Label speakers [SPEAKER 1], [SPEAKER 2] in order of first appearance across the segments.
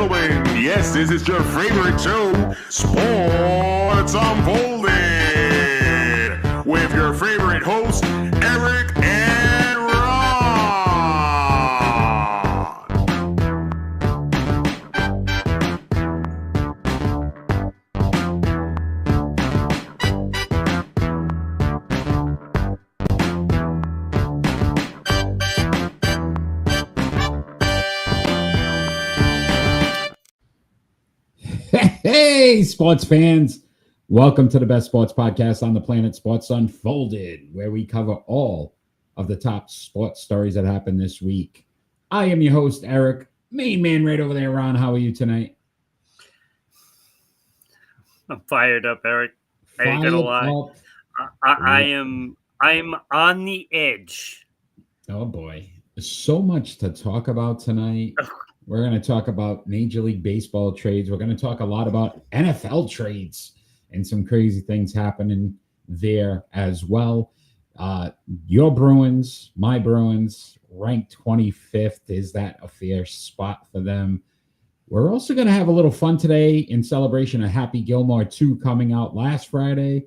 [SPEAKER 1] gentlemen, yes, this is your favorite show, Sports Unfolded, with your favorite hosts, Eric and Ron.
[SPEAKER 2] Hey, sports fans. Welcome to the best sports podcast on the planet, Sports Unfolded, where we cover all of the top sports stories that happened this week. I am your host, Eric. Main man right over there, Ron. How are you tonight?
[SPEAKER 3] I'm fired up, Eric. I ain't gonna lie. I'm on the edge.
[SPEAKER 2] Oh, boy. There's so much to talk about tonight. We're going to talk about Major League Baseball trades. We're going to talk a lot about NFL trades and some crazy things happening there as well. Your Bruins, my Bruins, ranked 25th. Is that a fair spot for them? We're also going to have a little fun today in celebration of Happy Gilmore 2 coming out last Friday.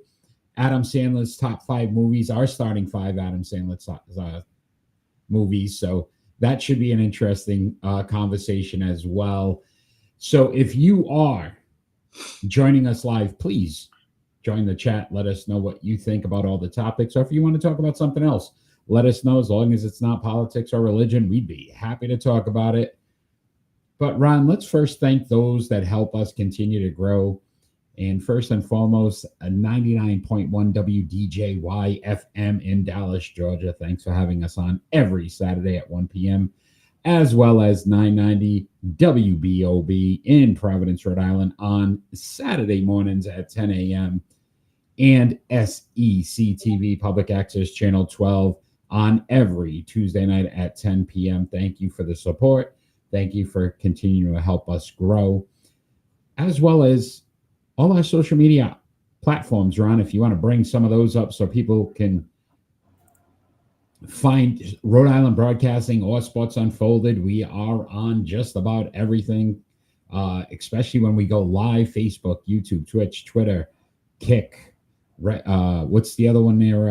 [SPEAKER 2] Adam Sandler's top 5 movies, our starting 5 Adam Sandler movies. So that should be an interesting conversation as well. So if you are joining us live, please join the chat. Let us know what you think about all the topics. Or if you want to talk about something else, let us know. As long as it's not politics or religion, we'd be happy to talk about it. But Ron, let's first thank those that help us continue to grow. And first and foremost, a 99.1 WDJY FM in Dallas, Georgia. Thanks for having us on every Saturday at 1 p.m., as well as 990 WBOB in Providence, Rhode Island on Saturday mornings at 10 a.m. and SECTV Public Access Channel 12 on every Tuesday night at 10 p.m. Thank you for the support. Thank you for continuing to help us grow, as well as all our social media platforms, Ron, if you want to bring some of those up so people can find Rhode Island Broadcasting or Sports Unfolded. We are on just about everything, especially when we go live: Facebook, YouTube, Twitch, Twitter, Kick. What's the other one there?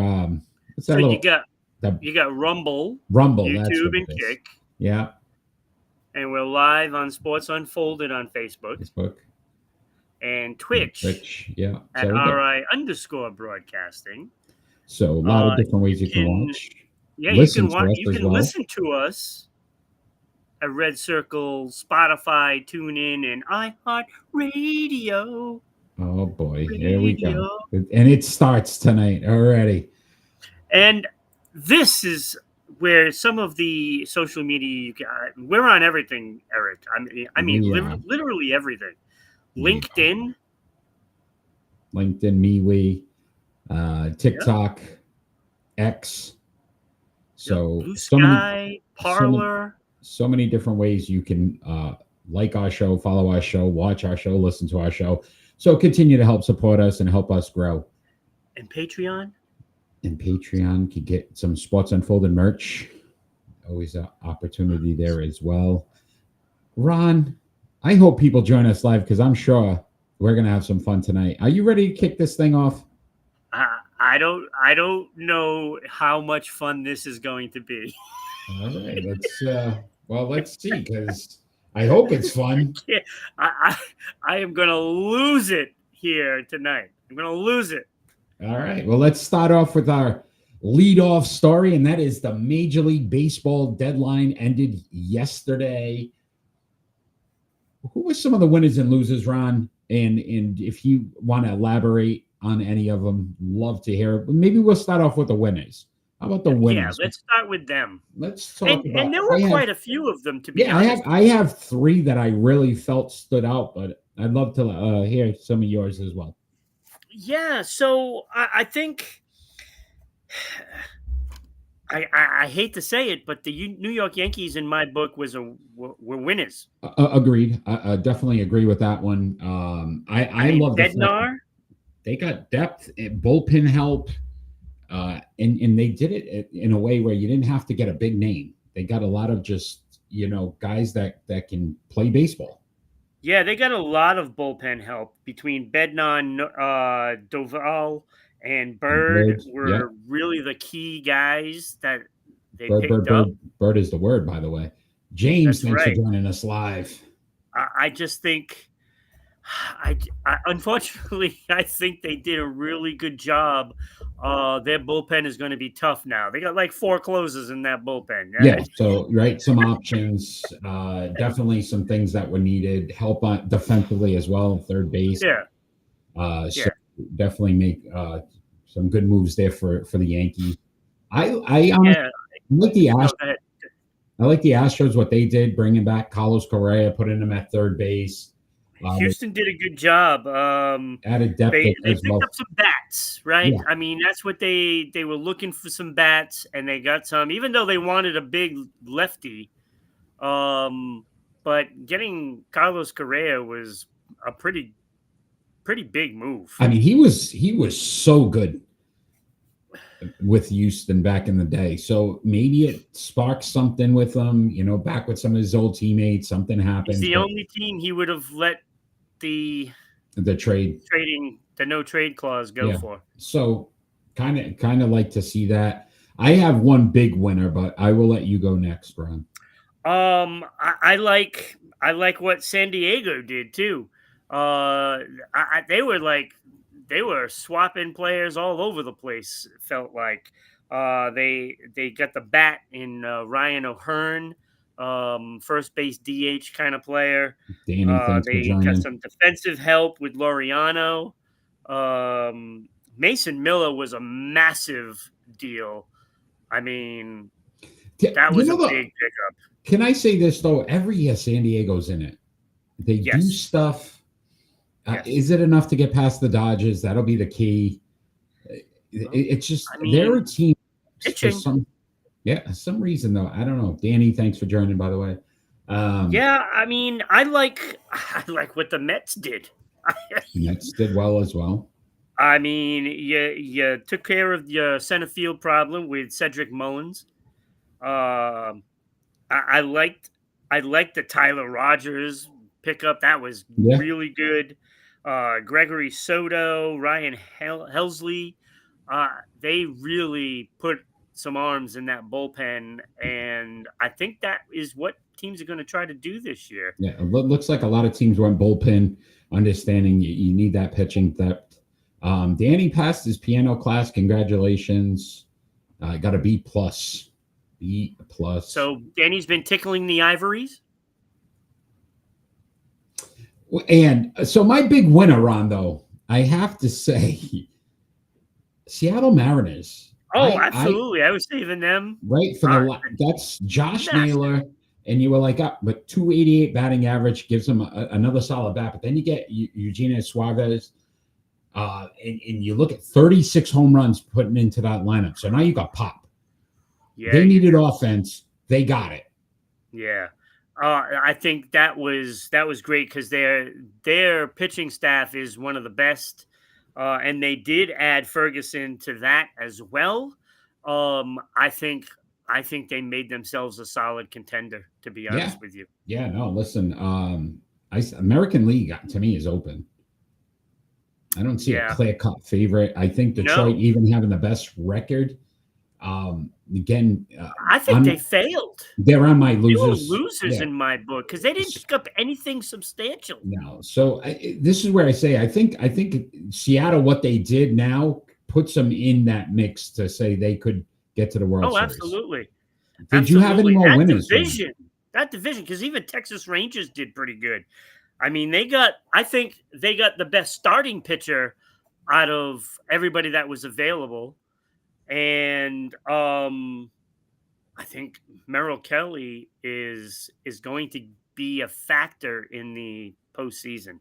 [SPEAKER 2] What's that?
[SPEAKER 3] So you got Rumble, YouTube, and Kick.
[SPEAKER 2] Yeah. And
[SPEAKER 3] we're live on Sports Unfolded on Facebook. And Twitch,
[SPEAKER 2] yeah.
[SPEAKER 3] At RI_broadcasting.
[SPEAKER 2] So a lot of different ways you can watch.
[SPEAKER 3] Yeah, you can listen to us at Red Circle, Spotify, TuneIn, and iHeartRadio.
[SPEAKER 2] Oh boy, here we go. And it starts tonight already.
[SPEAKER 3] And this is where some of the social media we're on everything, Eric. I mean, literally everything. LinkedIn, MeWe, TikTok, X. So Blue Sky, Parlor.
[SPEAKER 2] So many different ways you can like our show, follow our show, watch our show, listen to our show. So continue to help support us and help us grow.
[SPEAKER 3] And Patreon.
[SPEAKER 2] You can get some Sports Unfolded merch. Always an opportunity there as well. Ron, I hope people join us live because I'm sure we're going to have some fun tonight. Are you ready to kick this thing off?
[SPEAKER 3] I don't know how much fun this is going to be.
[SPEAKER 2] All right, let's see, because I hope it's fun.
[SPEAKER 3] I am going to lose it here tonight. I'm going to lose it.
[SPEAKER 2] All right, well, let's start off with our leadoff story, and that is the Major League Baseball deadline ended yesterday. Who were some of the winners and losers, Ron? And if you want to elaborate on any of them, love to hear it. Maybe we'll start off with the winners. How about the winners?
[SPEAKER 3] Yeah, let's start with them.
[SPEAKER 2] Let's talk about.
[SPEAKER 3] And there were quite a few of them, to be honest.
[SPEAKER 2] I have 3 that I really felt stood out, but I'd love to hear some of yours as well.
[SPEAKER 3] Yeah, so I think I hate to say it, but the New York Yankees, in my book, were winners.
[SPEAKER 2] Agreed. I definitely agree with that one. I love
[SPEAKER 3] Bednar.
[SPEAKER 2] They got depth, bullpen help, and they did it in a way where you didn't have to get a big name. They got a lot of just guys that can play baseball.
[SPEAKER 3] Yeah, they got a lot of bullpen help between Bednar, Doval, and
[SPEAKER 2] And
[SPEAKER 3] Bird
[SPEAKER 2] Bird, yeah,
[SPEAKER 3] were really the key guys that they
[SPEAKER 2] Bird, Bird,
[SPEAKER 3] picked up.
[SPEAKER 2] Bird, Bird is the word, by the way. James,
[SPEAKER 3] That's
[SPEAKER 2] thanks for
[SPEAKER 3] right.
[SPEAKER 2] joining us live.
[SPEAKER 3] I just think, unfortunately, I think they did a really good job. Their bullpen is going to be tough now. They got like 4 closers in that bullpen.
[SPEAKER 2] Yeah, so right, some options, definitely some things that were needed. Help on defensively as well, third base.
[SPEAKER 3] Yeah,
[SPEAKER 2] So
[SPEAKER 3] yeah.
[SPEAKER 2] definitely make some good moves there for the Yankees. I
[SPEAKER 3] Yeah.
[SPEAKER 2] like the
[SPEAKER 3] No,
[SPEAKER 2] Astros.
[SPEAKER 3] go ahead.
[SPEAKER 2] I like the Astros what they did, bringing back Carlos Correa, putting him at third base.
[SPEAKER 3] Houston did a good job.
[SPEAKER 2] Added depth
[SPEAKER 3] They
[SPEAKER 2] as
[SPEAKER 3] picked
[SPEAKER 2] well.
[SPEAKER 3] up some bats, right?
[SPEAKER 2] Yeah.
[SPEAKER 3] I mean, that's what they were looking for, some bats, and they got some. Even though they wanted a big lefty, but getting Carlos Correa was a pretty big move.
[SPEAKER 2] I mean, he was so good with Houston back in the day. So maybe it sparked something with him, back with some of his old teammates. Something happened.
[SPEAKER 3] He's the only team he would have let the no trade clause go for.
[SPEAKER 2] So kind of like to see that. I have one big winner, but I will let you go next, Ron.
[SPEAKER 3] I like what San Diego did too. They were swapping players all over the place. It felt like they got the bat in Ryan O'Hearn, first base DH kind of player.
[SPEAKER 2] Danny, thanks for
[SPEAKER 3] They
[SPEAKER 2] joining.
[SPEAKER 3] got some defensive help with Laureano. Mason Miller was a massive deal. I mean, that was a big pickup.
[SPEAKER 2] Can I say this though? Every year San Diego's in it. They do stuff. Yes. Is it enough to get past the Dodgers? That'll be the key. It's just they're a team for some reason though. I don't know. Danny, thanks for joining, by the way.
[SPEAKER 3] I mean, I like what the Mets did.
[SPEAKER 2] Mets did well as well.
[SPEAKER 3] I mean, you took care of your center field problem with Cedric Mullins. I liked the Tyler Rogers pickup. That was really good. Gregory Soto, Ryan Helsley. They really put some arms in that bullpen, and I think that is what teams are going to try to do this year.
[SPEAKER 2] Yeah, it looks like a lot of teams went bullpen, understanding you need that pitching depth. Danny passed his piano class. Congratulations. Got a B+. B+.
[SPEAKER 3] So Danny's been tickling the ivories?
[SPEAKER 2] And so my big winner, Ron, though, I have to say, Seattle Mariners.
[SPEAKER 3] Oh, absolutely. I was saving them.
[SPEAKER 2] Right for that's Josh Naylor, and you were like, but 288 batting average gives him another solid bat. But then you get Eugenio Suarez, and you look at 36 home runs putting into that lineup. So now you got pop. Yeah, they needed offense. They got it.
[SPEAKER 3] Yeah. I think that was great because their pitching staff is one of the best, and they did add Ferguson to that as well. I think they made themselves a solid contender, to be honest with you.
[SPEAKER 2] Yeah, no, listen, American League to me is open. I don't see a clear-cut favorite. I think Detroit even having the best record. Again,
[SPEAKER 3] I think they failed.
[SPEAKER 2] They're on my losers.
[SPEAKER 3] They were losers in my book because they didn't pick up anything substantial.
[SPEAKER 2] No, so this is where I say I think Seattle, what they did now puts them in that mix to say they could get to the World Series.
[SPEAKER 3] Absolutely.
[SPEAKER 2] Did you have any more winners?
[SPEAKER 3] That division, because even Texas Rangers did pretty good. I mean, I think they got the best starting pitcher out of everybody that was available. And I think Merrill Kelly is going to be a factor in the postseason.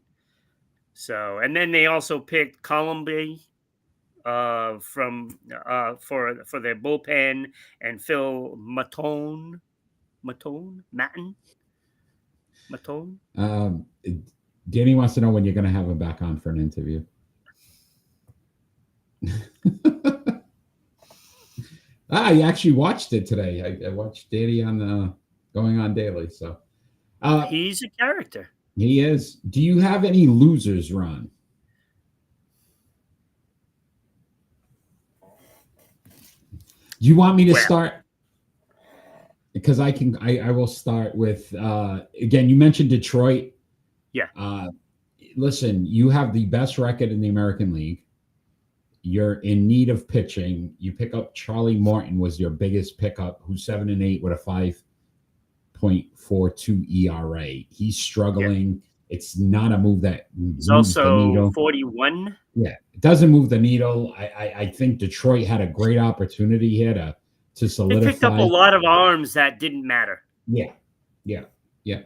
[SPEAKER 3] So, and then they also picked Colombi for their bullpen, and Phil Maton.
[SPEAKER 2] Danny wants to know when you're going to have him back on for an interview. I actually watched it today. I watched Danny on Going On Daily. So
[SPEAKER 3] he's a character.
[SPEAKER 2] He is. Do you have any losers, Ron? Do you want me to start? Because I can. I will start with. Again, you mentioned Detroit.
[SPEAKER 3] Yeah.
[SPEAKER 2] Listen, you have the best record in the American League. You're in need of pitching. You pick up Charlie Morton was your biggest pickup, who's 7-8 with a 5.42 ERA. He's struggling. Yeah. It's not a move that
[SPEAKER 3] He's
[SPEAKER 2] moves the needle.
[SPEAKER 3] 41.
[SPEAKER 2] Yeah, it doesn't move the needle. I think Detroit had a great opportunity here to solidify.
[SPEAKER 3] They picked up a lot of arms that didn't matter.
[SPEAKER 2] Yeah.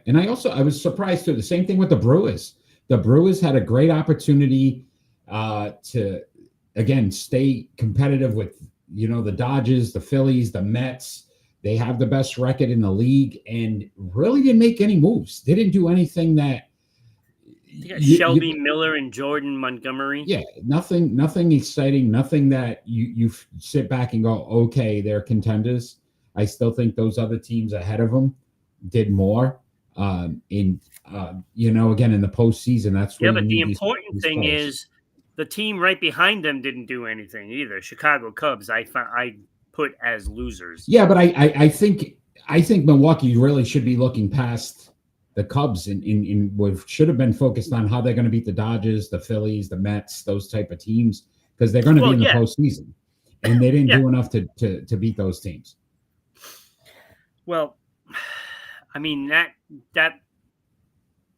[SPEAKER 2] And I was surprised too. The same thing with the Brewers. The Brewers had a great opportunity to, again, stay competitive with, the Dodgers, the Phillies, the Mets. They have the best record in the league and really didn't make any moves. They didn't do anything that.
[SPEAKER 3] You got Shelby Miller and Jordan Montgomery.
[SPEAKER 2] Yeah, nothing exciting, nothing that you sit back and go, okay, they're contenders. I still think those other teams ahead of them did more. Again, in the postseason, that's where.
[SPEAKER 3] Yeah, but the important thing is the team right behind them didn't do anything either. Chicago Cubs, I put as losers.
[SPEAKER 2] Yeah, but I think Milwaukee really should be looking past the Cubs in what should have been focused on how they're going to beat the Dodgers, the Phillies, the Mets, those type of teams, because they're going to be in the postseason, and they didn't do enough to beat those teams.
[SPEAKER 3] Well, I mean that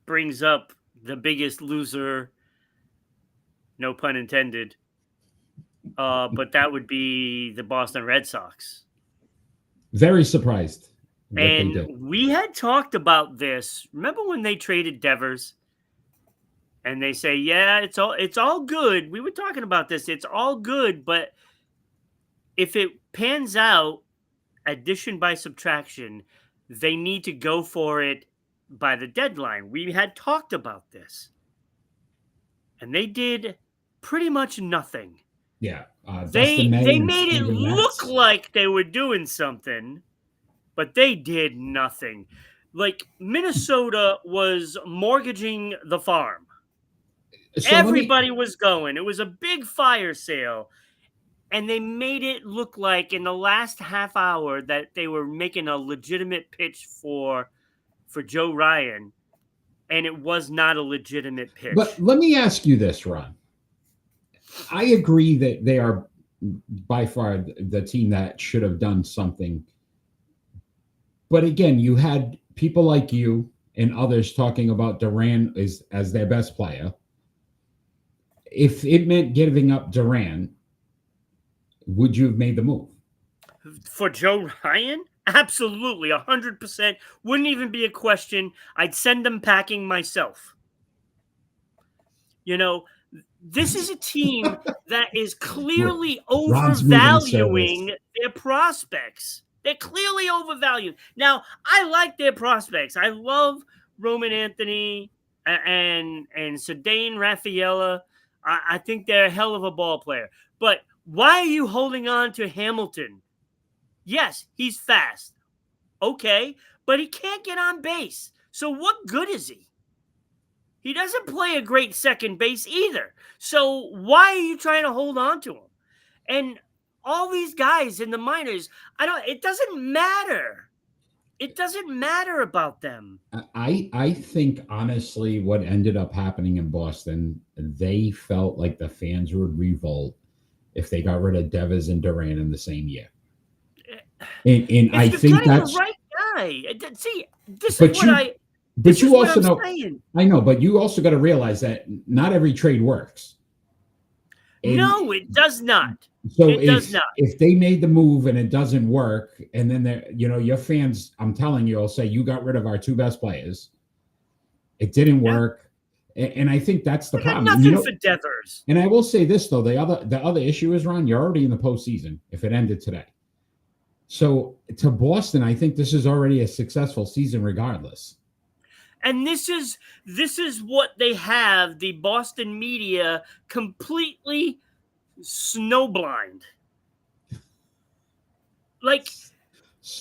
[SPEAKER 3] brings up the biggest loser, no pun intended, but that would be the Boston Red Sox.
[SPEAKER 2] Very surprised.
[SPEAKER 3] And we had talked about this. Remember when they traded Devers? And they say, yeah, it's all good. We were talking about this. It's all good, but if it pans out, addition by subtraction, they need to go for it by the deadline. We had talked about this. And they did pretty much nothing.
[SPEAKER 2] Yeah.
[SPEAKER 3] They made it look like they were doing something. But they did nothing. Like, Minnesota was mortgaging the farm. So everybody was going. It was a big fire sale. And they made it look like in the last half hour that they were making a legitimate pitch for Joe Ryan. And it was not a legitimate pitch.
[SPEAKER 2] But let me ask you this, Ron. I agree that they are by far the team that should have done something. But again, you had people like you and others talking about Duran as their best player. If it meant giving up Duran, would you have made the move?
[SPEAKER 3] For Joe Ryan? Absolutely, 100%. Wouldn't even be a question. I'd send them packing myself. This is a team that is clearly overvaluing their prospects. They're clearly overvalued. Now, I like their prospects. I love Roman Anthony and Ceddanne Rafaela. I think they're a hell of a ball player. But why are you holding on to Hamilton? Yes, he's fast. Okay, but he can't get on base. So what good is he? He doesn't play a great second base either. So why are you trying to hold on to him? And all these guys in the minors, it doesn't matter. It doesn't matter about them.
[SPEAKER 2] I think, honestly, what ended up happening in Boston, they felt like the fans would revolt if they got rid of Devers and Duran in the same year. And I think that's
[SPEAKER 3] the right guy. See, this
[SPEAKER 2] is
[SPEAKER 3] what I.
[SPEAKER 2] But you also know. I know, but you also got to realize that not every trade works.
[SPEAKER 3] No, it does not.
[SPEAKER 2] So if they made the move and it doesn't work, and then your fans, I'm telling you, will say you got rid of our two best players. It didn't work, and I think that's the problem.
[SPEAKER 3] Nothing for Devers.
[SPEAKER 2] And I will say this though: the other issue is, Ron, you're already in the postseason if it ended today. So to Boston, I think this is already a successful season, regardless.
[SPEAKER 3] And this is what they have the Boston media completely snowblind. Like,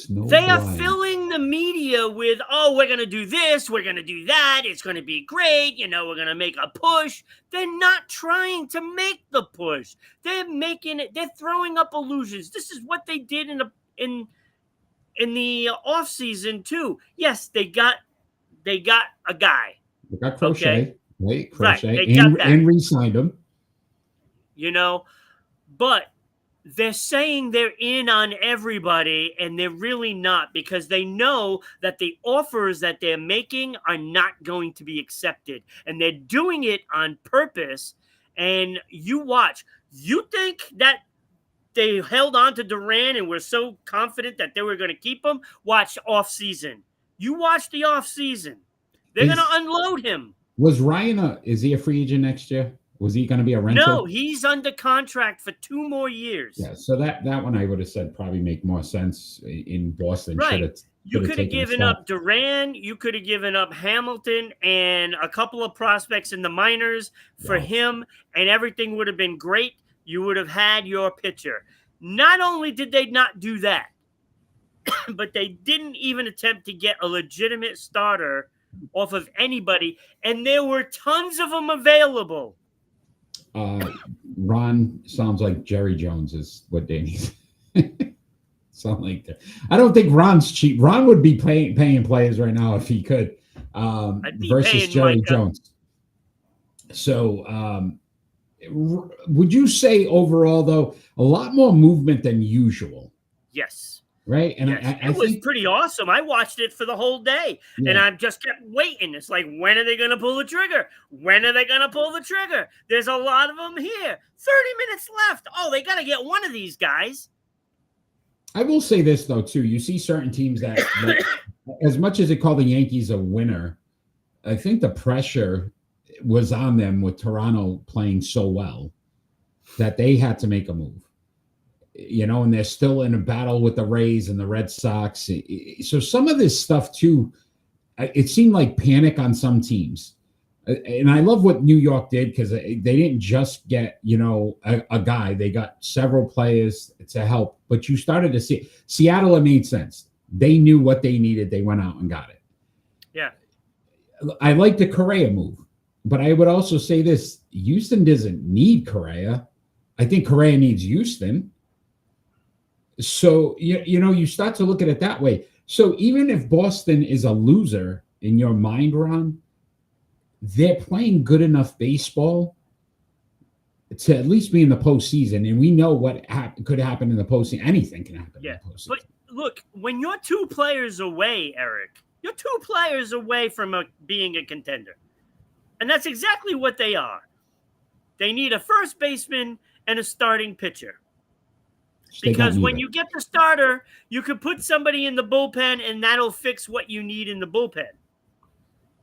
[SPEAKER 3] They are filling the media with, oh, we're going to do this, we're going to do that, it's going to be great, we're going to make a push. They're not trying to make the push. They're making it, they're throwing up illusions. This is what they did in the offseason too. Yes, they got a guy.
[SPEAKER 2] They got Crochet,
[SPEAKER 3] okay?
[SPEAKER 2] right? Crochet,
[SPEAKER 3] right, they got that.
[SPEAKER 2] And re-signed him.
[SPEAKER 3] But they're saying they're in on everybody, and they're really not, because they know that the offers that they're making are not going to be accepted, and they're doing it on purpose. And you watch. You think that they held on to Durant and were so confident that they were going to keep him? Watch off-season. You watch the off-season. They're going to unload him.
[SPEAKER 2] Was Ryan is he a free agent next year? Was he going to be a rental?
[SPEAKER 3] No, he's under contract for 2 more years.
[SPEAKER 2] Yeah, so that one I would have said probably make more sense in Boston.
[SPEAKER 3] Right. You could have given up Duran. You could have given up Hamilton and a couple of prospects in the minors for him, and everything would have been great. You would have had your pitcher. Not only did they not do that, but they didn't even attempt to get a legitimate starter off of anybody, and there were tons of them available.
[SPEAKER 2] Ron sounds like Jerry Jones is what they need. Something like that. I don't think Ron's cheap. Ron would be paying players right now if he could, versus Jerry
[SPEAKER 3] Micah.
[SPEAKER 2] Jones. So, would you say overall, though, a lot more movement than usual?
[SPEAKER 3] Yes.
[SPEAKER 2] Right? And
[SPEAKER 3] yes.
[SPEAKER 2] I
[SPEAKER 3] it was
[SPEAKER 2] think,
[SPEAKER 3] pretty awesome. I watched it for the whole day, and I just kept waiting. It's like, when are they going to pull the trigger? When are they going to pull the trigger? There's a lot of them here. 30 minutes left. Oh, they got to get one of these guys.
[SPEAKER 2] I will say this, though, too. You see certain teams that as much as they call the Yankees a winner, I think the pressure was on them with Toronto playing so well that they had to make a move. And they're still in a battle with the Rays and the Red Sox. So some of this stuff, too, it seemed like panic on some teams. And I love what New York did, because they didn't just get, a guy. They got several players to help. But you started to see Seattle, it made sense. They knew what they needed. They went out and got it.
[SPEAKER 3] Yeah.
[SPEAKER 2] I like the Correa move. But I would also say this. Houston doesn't need Correa. I think Correa needs Houston. So, you start to look at it that way. So even if Boston is a loser in your mind, Ron, they're playing good enough baseball to at least be in the postseason. And we know what could happen in the postseason. Anything can happen in the postseason.
[SPEAKER 3] But look, when you're 2 players away, Eric, you're 2 players away from being a contender. And that's exactly what they are. They need a first baseman and a starting pitcher. Because when you get the starter, you can put somebody in the bullpen, and that'll fix what you need in the bullpen.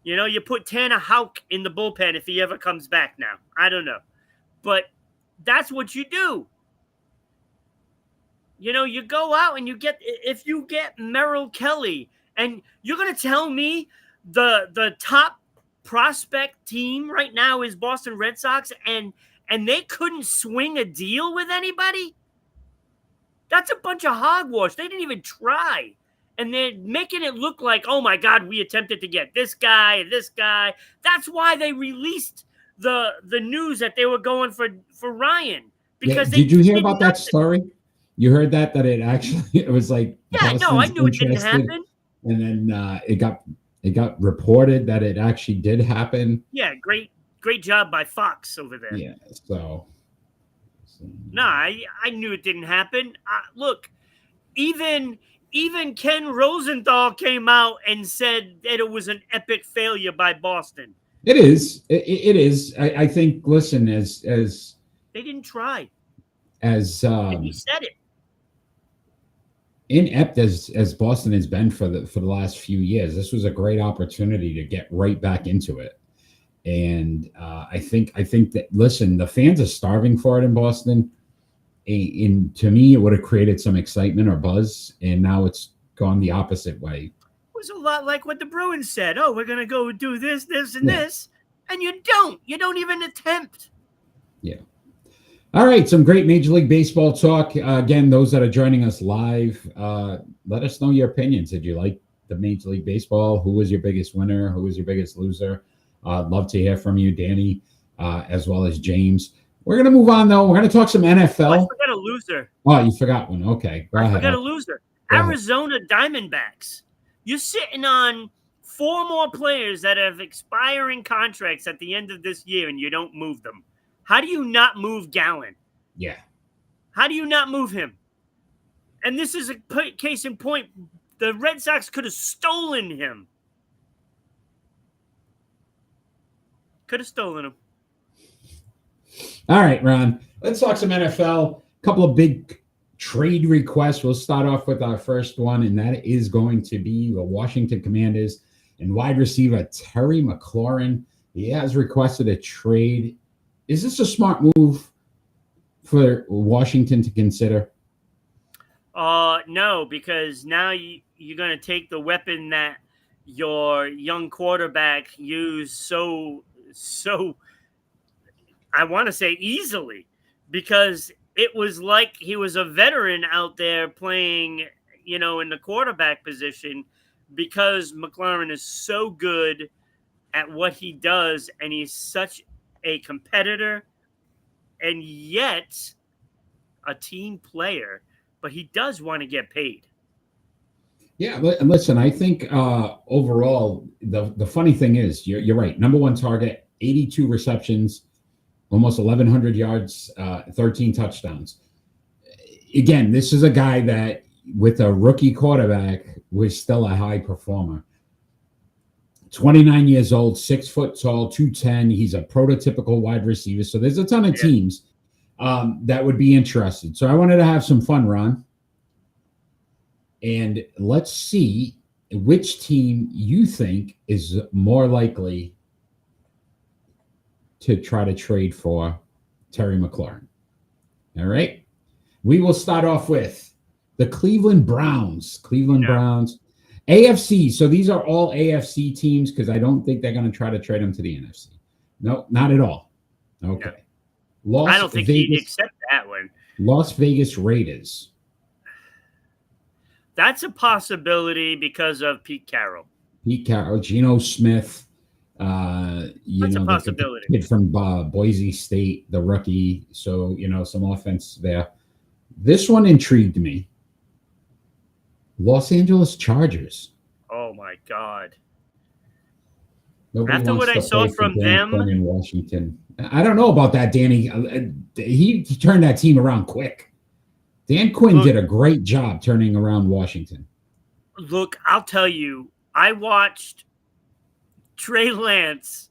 [SPEAKER 3] You put Tanner Houck in the bullpen if he ever comes back now. I don't know. But that's what you do. You go out and if you get Merrill Kelly, and you're going to tell me the top prospect team right now is Boston Red Sox, and they couldn't swing a deal with anybody? That's a bunch of hogwash. They didn't even try. And they're making it look like, oh, my God, we attempted to get this guy and this guy. That's why they released the news that they were going for Ryan. Because
[SPEAKER 2] did you hear about that story? You heard that it was like,
[SPEAKER 3] I knew it didn't happen.
[SPEAKER 2] And then it got reported that it actually did happen.
[SPEAKER 3] Yeah, great job by Fox over there.
[SPEAKER 2] Yeah, so.
[SPEAKER 3] No, I knew it didn't happen. Look, even Ken Rosenthal came out and said that it was an epic failure by Boston.
[SPEAKER 2] It is. It is. I think. Listen, as
[SPEAKER 3] they didn't try.
[SPEAKER 2] And
[SPEAKER 3] he said it.
[SPEAKER 2] Inept as Boston has been for the last few years, this was a great opportunity to get right back into it. And I think that, listen, the fans are starving for it in Boston. And to me, it would have created some excitement or buzz. And now it's gone the opposite way.
[SPEAKER 3] It was a lot like what the Bruins said. Oh, we're going to go do this, and this. And you don't. You don't even attempt.
[SPEAKER 2] Yeah. All right, some great Major League Baseball talk. Again, those that are joining us live, let us know your opinions. Did you like the Major League Baseball? Who was your biggest winner? Who was your biggest loser? Love to hear from you, Danny, as well as James. We're going to move on, though. We're going to talk some NFL.
[SPEAKER 3] Oh, I forgot a loser.
[SPEAKER 2] Oh, you forgot one. Okay, go ahead.
[SPEAKER 3] I forgot a loser. Arizona Diamondbacks. You're sitting on 4 more players that have expiring contracts at the end of this year, and you don't move them. How do you not move Gallen?
[SPEAKER 2] Yeah.
[SPEAKER 3] How do you not move him? And this is a case in point. The Red Sox could have stolen him. Could have stolen him.
[SPEAKER 2] All right, Ron. Let's talk some NFL. A couple of big trade requests. We'll start off with our first one, and that is going to be the Washington Commanders and wide receiver Terry McLaurin. He has requested a trade. Is this a smart move for Washington to consider?
[SPEAKER 3] No, because now you're going to take the weapon that your young quarterback used so I want to say easily, because it was like he was a veteran out there playing, in the quarterback position, because McLaurin is so good at what he does, and he's such a competitor and yet a team player, but he does want to get paid.
[SPEAKER 2] Yeah, listen, I think overall, the funny thing is, you're right. Number one target, 82 receptions, almost 1,100 yards, 13 touchdowns. Again, this is a guy that, with a rookie quarterback, was still a high performer. 29 years old, 6 foot tall, 210. He's a prototypical wide receiver. So there's a ton of teams that would be interested. So I wanted to have some fun, Ron. And let's see which team you think is more likely to try to trade for Terry McLaurin. All right. We will start off with the Cleveland Browns. Browns. AFC. So these are all AFC teams, because I don't think they're going to try to trade them to the NFC. No, not at all. Okay.
[SPEAKER 3] No. I don't think he'd accept that one.
[SPEAKER 2] Las Vegas Raiders.
[SPEAKER 3] That's a possibility because of Pete Carroll.
[SPEAKER 2] Geno Smith.
[SPEAKER 3] That's a possibility.
[SPEAKER 2] The kid from Boise State, the rookie. So, some offense there. This one intrigued me. Los Angeles Chargers.
[SPEAKER 3] Oh, my God.
[SPEAKER 2] Nobody
[SPEAKER 3] After what I saw from them
[SPEAKER 2] in Washington. I don't know about that, Danny. He turned that team around quick. Dan Quinn did a great job turning around Washington.
[SPEAKER 3] Look, I'll tell you, I watched Trey Lance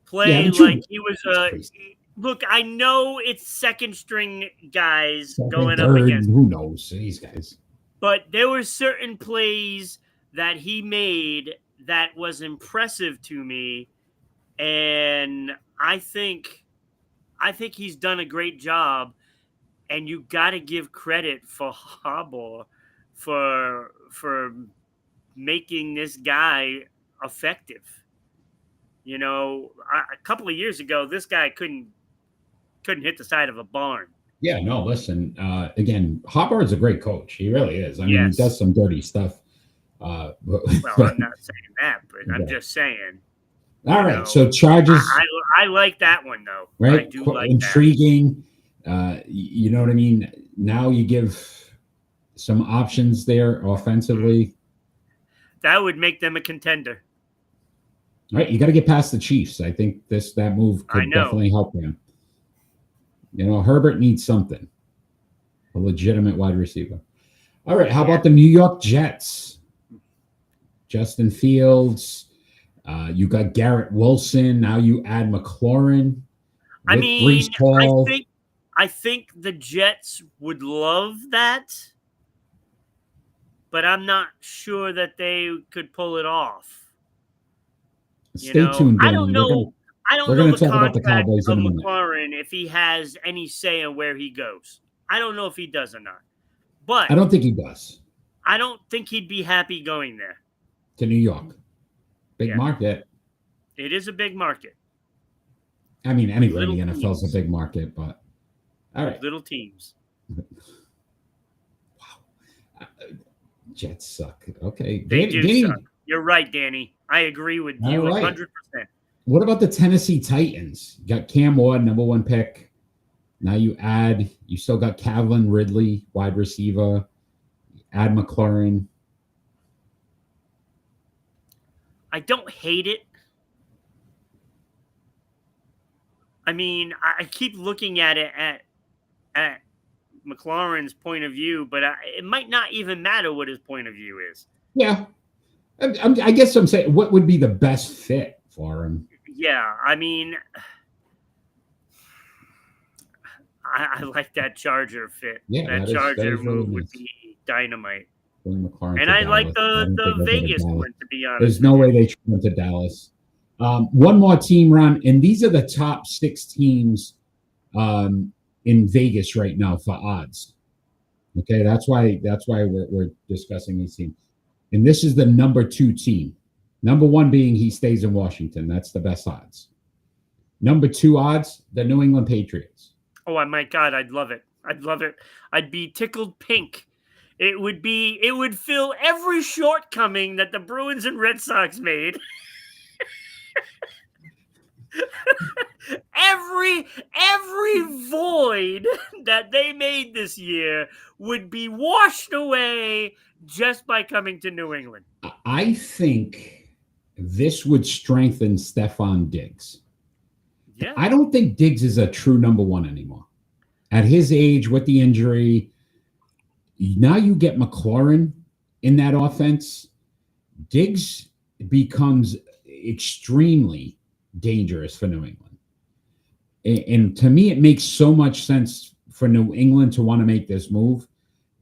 [SPEAKER 3] play like he was look, I know it's second string guys going up against.
[SPEAKER 2] Who knows these guys?
[SPEAKER 3] But there were certain plays that he made that was impressive to me, and I think he's done a great job. And you got to give credit for Harbaugh for making this guy effective. A couple of years ago, this guy couldn't hit the side of a barn.
[SPEAKER 2] Yeah, no, listen. Again, Harbaugh is a great coach. He really is. I mean, he does some dirty stuff.
[SPEAKER 3] Well, I'm not saying that, but I'm just saying.
[SPEAKER 2] All right, so Chargers.
[SPEAKER 3] I like that one, though.
[SPEAKER 2] Right?
[SPEAKER 3] I do like
[SPEAKER 2] intriguing. You know what I mean? Now you give some options there offensively.
[SPEAKER 3] That would make them a contender.
[SPEAKER 2] All right, you got to get past the Chiefs. I think that move could definitely help them. Herbert needs something. A legitimate wide receiver. All right, how about the New York Jets? Justin Fields. You got Garrett Wilson. Now you add McLaurin.
[SPEAKER 3] I think the Jets would love that, but I'm not sure that they could pull it off.
[SPEAKER 2] Stay tuned.
[SPEAKER 3] I don't know. I don't know the contract of
[SPEAKER 2] in
[SPEAKER 3] McLaurin if he has any say in where he goes. I don't know if he does or not. But
[SPEAKER 2] I don't think he does.
[SPEAKER 3] I don't think he'd be happy going there.
[SPEAKER 2] To New York. Big market.
[SPEAKER 3] It is a big market.
[SPEAKER 2] I mean, anywhere in
[SPEAKER 3] Little
[SPEAKER 2] the NFL is
[SPEAKER 3] teams.
[SPEAKER 2] a big market, but all right.
[SPEAKER 3] Little teams.
[SPEAKER 2] Jets suck. Okay.
[SPEAKER 3] They do
[SPEAKER 2] Danny,
[SPEAKER 3] suck. You're right, Danny. I agree with
[SPEAKER 2] all
[SPEAKER 3] you
[SPEAKER 2] right.
[SPEAKER 3] 100%.
[SPEAKER 2] What about the Tennessee Titans? You got Cam Ward, number 1 pick. Now you still got Calvin Ridley, wide receiver. Add McLaurin.
[SPEAKER 3] I don't hate it. I mean, I keep looking at it at McLaurin's point of view, but it might not even matter what his point of view is.
[SPEAKER 2] Yeah. I guess I'm saying, what would be the best fit for him?
[SPEAKER 3] Yeah, I mean, I like that Charger fit.
[SPEAKER 2] Yeah,
[SPEAKER 3] that Charger move would be dynamite.
[SPEAKER 2] McLaurin
[SPEAKER 3] And I like the Vegas one, to be honest.
[SPEAKER 2] There's no way they trade him to Dallas. One more team run, and these are the top 6 teams in Vegas right now for odds. Okay, that's why we're discussing these teams. And this is the number 2 team. Number 1 being he stays in Washington. That's the best odds. Number 2 odds, the New England Patriots.
[SPEAKER 3] Oh my God, I'd love it. I'd love it. I'd be tickled pink. It would fill every shortcoming that the Bruins and Red Sox made. every void that they made this year would be washed away just by coming to New England.
[SPEAKER 2] I think this would strengthen Stephon Diggs.
[SPEAKER 3] Yeah.
[SPEAKER 2] I don't think Diggs is a true number 1 anymore. At his age, with the injury, now you get McLaurin in that offense. Diggs becomes extremely dangerous for New England. And to me, it makes so much sense for New England to want to make this move.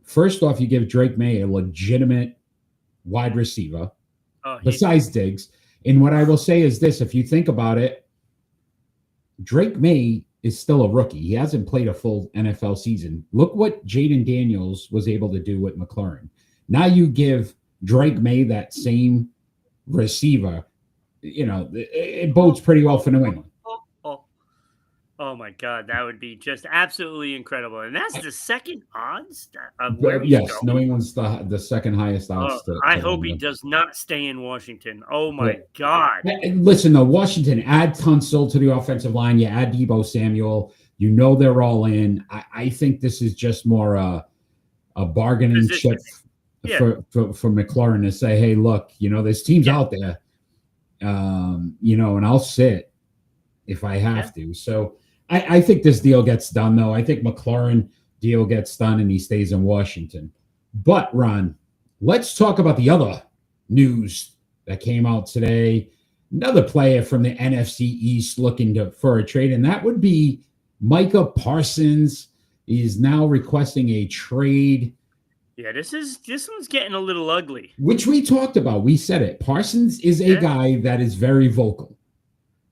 [SPEAKER 2] First off, you give Drake May a legitimate wide receiver besides Diggs. And what I will say is this, if you think about it, Drake May is still a rookie. He hasn't played a full NFL season. Look what Jaden Daniels was able to do with McLaurin. Now you give Drake May that same receiver, it bodes pretty well for New England.
[SPEAKER 3] Oh my God, that would be just absolutely incredible. And that's the second odds
[SPEAKER 2] yes, New England's the second highest odds.
[SPEAKER 3] I hope he does not stay in Washington. Oh my God.
[SPEAKER 2] Listen, though, Washington, add Tunsil to the offensive line. You add Deebo Samuel. They're all in. I think this is just more a bargaining chip for McLaurin to say, hey, look, there's teams out there, and I'll sit if I have to. So I think this deal gets done, though. I think McLaurin deal gets done and he stays in Washington. But, Ron, let's talk about the other news that came out today. Another player from the NFC East looking for a trade, and that would be Micah Parsons. Is now requesting a trade.
[SPEAKER 3] Yeah, this one's getting a little ugly.
[SPEAKER 2] Which we talked about. We said it. Parsons is a guy that is very vocal.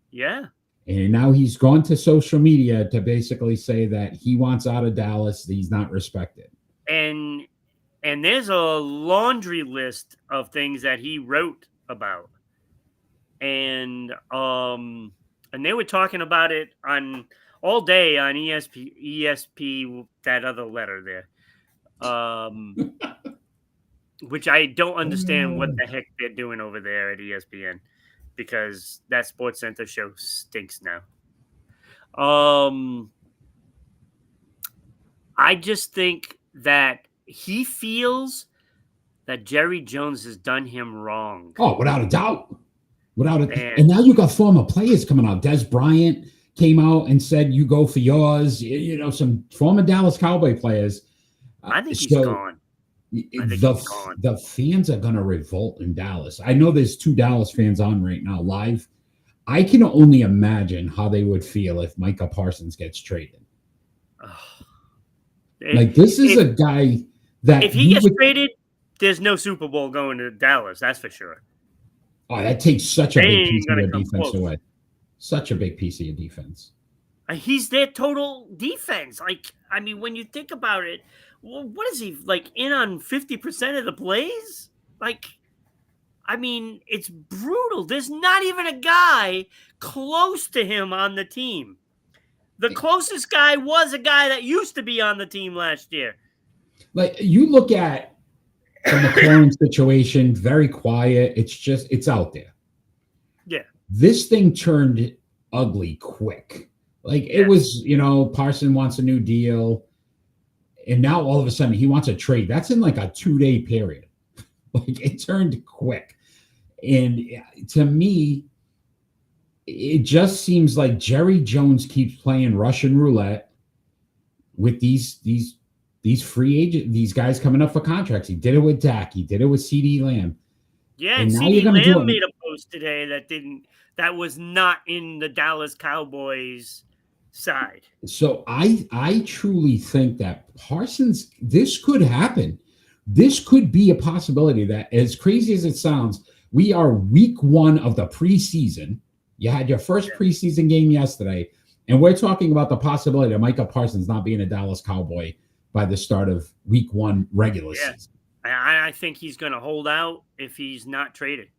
[SPEAKER 3] Yeah.
[SPEAKER 2] And now he's gone to social media to basically say that he wants out of Dallas. That he's not respected.
[SPEAKER 3] And there's a laundry list of things that he wrote about. And they were talking about it on all day on ESP, that other letter there. Which I don't understand what the heck they're doing over there at ESPN, because that Sports Center show stinks now. I just think that he feels that Jerry Jones has done him wrong.
[SPEAKER 2] Oh, without a doubt. And now you got former players coming out. Des Bryant came out and said, you go for yours. Some former Dallas Cowboy players.
[SPEAKER 3] I think he's gone.
[SPEAKER 2] The fans are going to revolt in Dallas. I know there's 2 Dallas fans on right now live. I can only imagine how they would feel if Micah Parsons gets traded. This is a guy that
[SPEAKER 3] if he gets traded, there's no Super Bowl going to Dallas. That's for sure.
[SPEAKER 2] Oh, that takes such a big piece of your defense away. Such a big piece of your defense.
[SPEAKER 3] He's their total defense. When you think about it, what is he in on 50% of the plays? I mean, it's brutal. There's not even a guy close to him on the team. The closest guy was a guy that used to be on the team last year.
[SPEAKER 2] Like, you look at the McLaurin situation, very quiet. It's out there.
[SPEAKER 3] Yeah.
[SPEAKER 2] This thing turned ugly quick. Like, it was, Parsons wants a new deal. And now all of a sudden he wants a trade. That's in like a 2-day period. Like, it turned quick. And to me, it just seems like Jerry Jones keeps playing Russian roulette with these free agent, these guys coming up for contracts. He did it with Dak. He did it with CD Lamb.
[SPEAKER 3] Yeah, and CD Lamb made a post today that was not in the Dallas Cowboys side.
[SPEAKER 2] So I truly think that Parsons, this could happen. This could be a possibility that, as crazy as it sounds, we are week 1 of the preseason. You had your first preseason game yesterday, and we're talking about the possibility of Micah Parsons not being a Dallas Cowboy by the start of week 1 regular season.
[SPEAKER 3] I think he's going to hold out if he's not traded.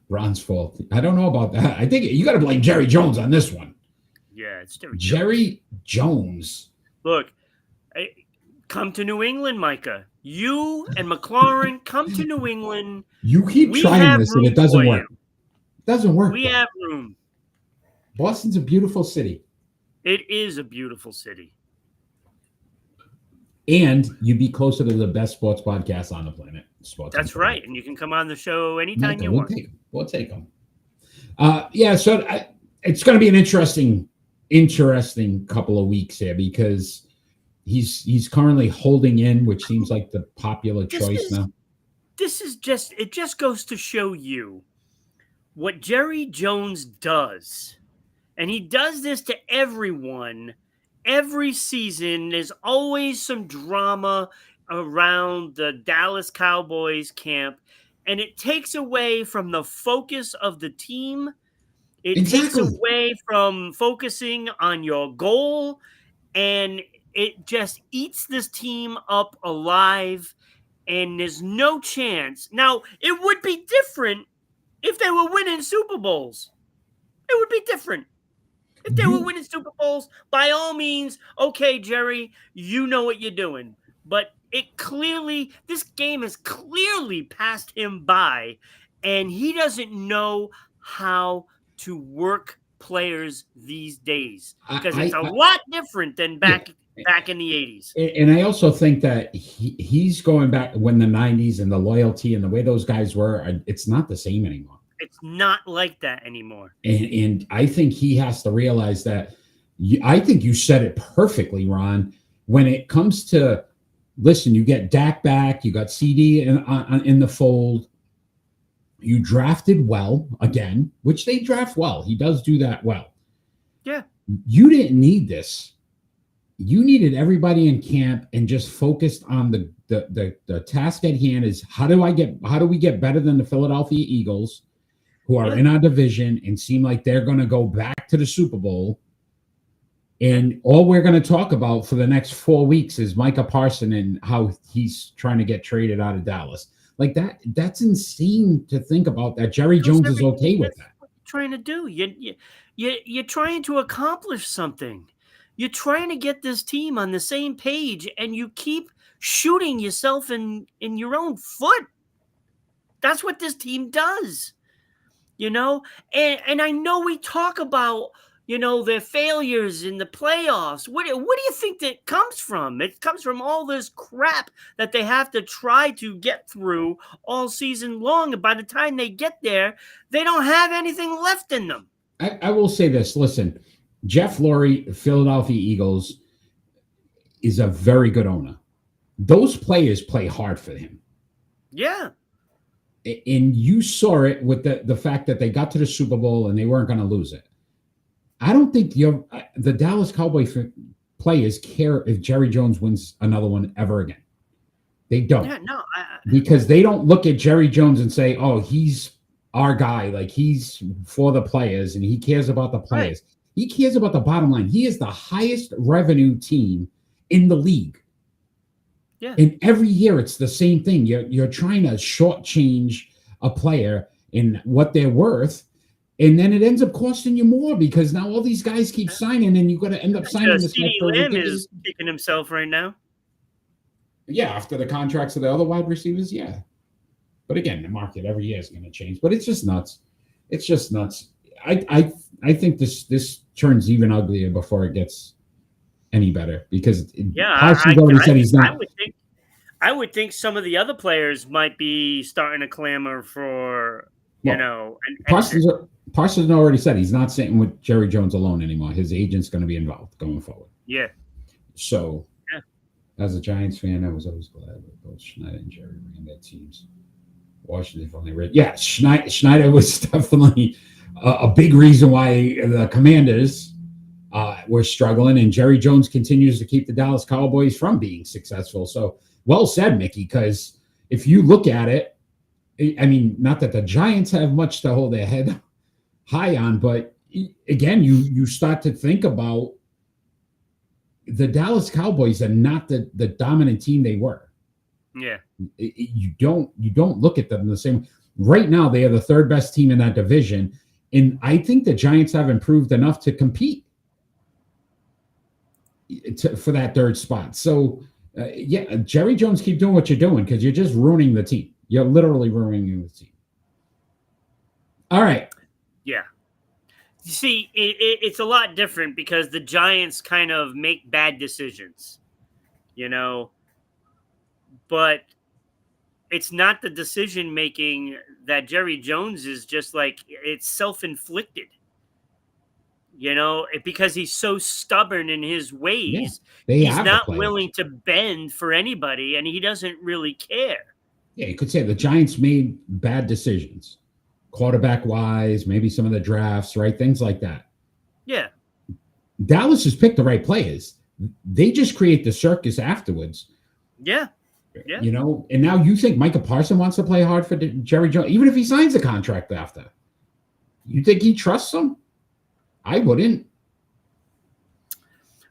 [SPEAKER 2] Ron's fault. I don't know about that. I think you got to blame Jerry Jones on this one.
[SPEAKER 3] Yeah, it's
[SPEAKER 2] Jerry Jones.
[SPEAKER 3] Look, come to New England, Micah. You and McLaurin come to New England.
[SPEAKER 2] You keep trying this and it doesn't work. It doesn't work.
[SPEAKER 3] We have room.
[SPEAKER 2] Boston's a beautiful city.
[SPEAKER 3] It is a beautiful city.
[SPEAKER 2] And you'd be closer to the best sports podcast on the planet.
[SPEAKER 3] That's right. And you can come on the show anytime you want.
[SPEAKER 2] We'll take them. So it's going to be an interesting couple of weeks here, because he's currently holding in, which seems like the popular choice now.
[SPEAKER 3] It just goes to show you what Jerry Jones does. And he does this to everyone. Every season, there's always some drama around the Dallas Cowboys camp, and it takes away from the focus of the team. It takes away from focusing on your goal, and it just eats this team up alive, and there's no chance. Now, it would be different if they were winning Super Bowls. It would be different. If they were winning Super Bowls, by all means, okay, Jerry, you know what you're doing. But this game has clearly passed him by, and he doesn't know how to work players these days, because it's a lot different than back in the 80s.
[SPEAKER 2] And I also think that he's going back when the 90s, and the loyalty and the way those guys were, it's not the same anymore.
[SPEAKER 3] It's not like that anymore.
[SPEAKER 2] And I think he has to realize that. I think you said it perfectly, Ron. When it comes to, listen, you get Dak back, you got CD in the fold. You drafted well again, which they draft well. He does do that well.
[SPEAKER 3] Yeah.
[SPEAKER 2] You didn't need this. You needed everybody in camp and just focused on the task at hand is how do we get better than the Philadelphia Eagles, who are in our division and seem like they're going to go back to the Super Bowl. And all we're going to talk about for the next 4 weeks is Micah Parsons and how he's trying to get traded out of Dallas. Like that's insane to think about, that Jerry Jones is okay with that.
[SPEAKER 3] What you're trying to do. You're trying to accomplish something. You're trying to get this team on the same page, and you keep shooting yourself in your own foot. That's what this team does. And I know we talk about, their failures in the playoffs. What do you think that comes from? It comes from all this crap that they have to try to get through all season long. And by the time they get there, they don't have anything left in them.
[SPEAKER 2] I will say this. Listen, Jeff Lurie, Philadelphia Eagles, is a very good owner. Those players play hard for him.
[SPEAKER 3] Yeah.
[SPEAKER 2] And you saw it with the fact that they got to the Super Bowl and they weren't going to lose it. I don't think the Dallas Cowboys players care if Jerry Jones wins another one ever again. They don't.
[SPEAKER 3] Yeah, no.
[SPEAKER 2] Because they don't look at Jerry Jones and say, oh, he's our guy. Like, he's for the players and he cares about the players. Right. He cares about the bottom line. He is the highest revenue team in the league. Yeah. And every year it's the same thing. You're trying to shortchange a player and what they're worth. And then it ends up costing you more because now all these guys keep signing, and you got to end up signing this guy
[SPEAKER 3] CeeDee
[SPEAKER 2] for
[SPEAKER 3] Lamb
[SPEAKER 2] ridiculous.
[SPEAKER 3] is kicking himself right now.
[SPEAKER 2] Yeah, after the contracts of the other wide receivers, yeah. But again, the market every year is going to change. But it's just nuts. It's just nuts. I think this turns even uglier before it gets any better because Parsons already said he's not.
[SPEAKER 3] I would think some of the other players might be starting to clamor for
[SPEAKER 2] Parsons already said he's not sitting with Jerry Jones alone anymore. His agent's going to be involved going forward.
[SPEAKER 3] Yeah.
[SPEAKER 2] So, as a Giants fan, I was always glad that both Schneider and Jerry ran their teams. Washington finally read. Yeah, Schneider was definitely a big reason why the Commanders were struggling, and Jerry Jones continues to keep the Dallas Cowboys from being successful. So, well said, Mickey, because if you look at it, I mean, not that the Giants have much to hold their head high on, but again, you start to think about the Dallas Cowboys are not the dominant team they were.
[SPEAKER 3] Yeah.
[SPEAKER 2] You don't look at them the same. Right now, they are the third best team in that division, and I think the Giants have improved enough to compete for that third spot. So, Jerry Jones, keep doing what you're doing because you're just ruining the team. You're literally ruining the team. All right.
[SPEAKER 3] Yeah. You see, it's a lot different because the Giants kind of make bad decisions, but it's not the decision making that Jerry Jones is just like, it's self-inflicted, because he's so stubborn in his ways. Yeah, he's not willing to bend for anybody, and he doesn't really care.
[SPEAKER 2] Yeah, you could say the Giants made bad decisions, quarterback-wise, maybe some of the drafts, right? Things like that.
[SPEAKER 3] Yeah.
[SPEAKER 2] Dallas has picked the right players. They just create the circus afterwards.
[SPEAKER 3] Yeah. Yeah.
[SPEAKER 2] And now you think Micah Parsons wants to play hard for Jerry Jones, even if he signs a contract after. You think he trusts him? I wouldn't.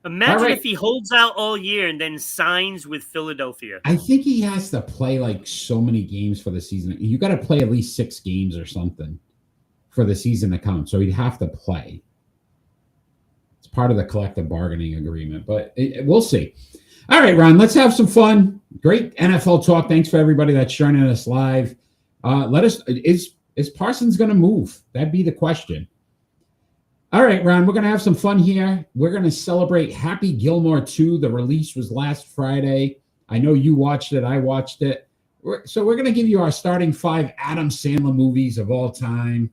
[SPEAKER 3] Imagine if he holds out all year and then signs with Philadelphia.
[SPEAKER 2] I think he has to play like so many games for the season. You got to play at least 6 games or something for the season to count. So he'd have to play. It's part of the collective bargaining agreement, but we'll see. All right, Ron, let's have some fun. Great NFL talk. Thanks for everybody that's joining us live. Let us. Is Parsons going to move? That'd be the question. All right, Ron, we're going to have some fun here. We're going to celebrate Happy Gilmore 2. The release was last Friday. I know you watched it. I watched it. So we're going to give you our starting 5 Adam Sandler movies of all time.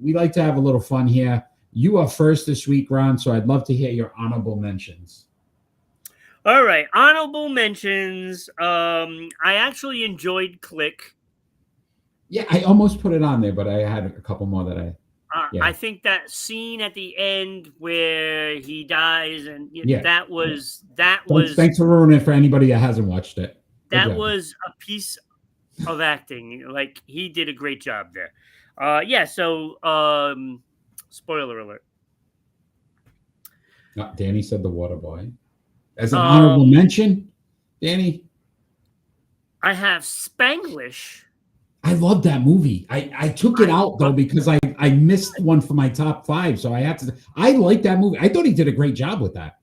[SPEAKER 2] We like to have a little fun here. You are first this week, Ron, so I'd love to hear your honorable mentions.
[SPEAKER 3] All right, honorable mentions. I actually enjoyed Click.
[SPEAKER 2] Yeah, I almost put it on there, but I had a couple more that I...
[SPEAKER 3] I think that scene at the end where he dies, and that was.
[SPEAKER 2] Thanks for ruining it for anybody that hasn't watched it.
[SPEAKER 3] That was a piece of acting. Like, he did a great job there. So spoiler alert.
[SPEAKER 2] Danny said The Water Boy. As an honorable mention, Danny,
[SPEAKER 3] I have Spanglish.
[SPEAKER 2] I love that movie. I took it out though because I missed one for my top 5, so I had to. I like that movie. I thought he did a great job with that.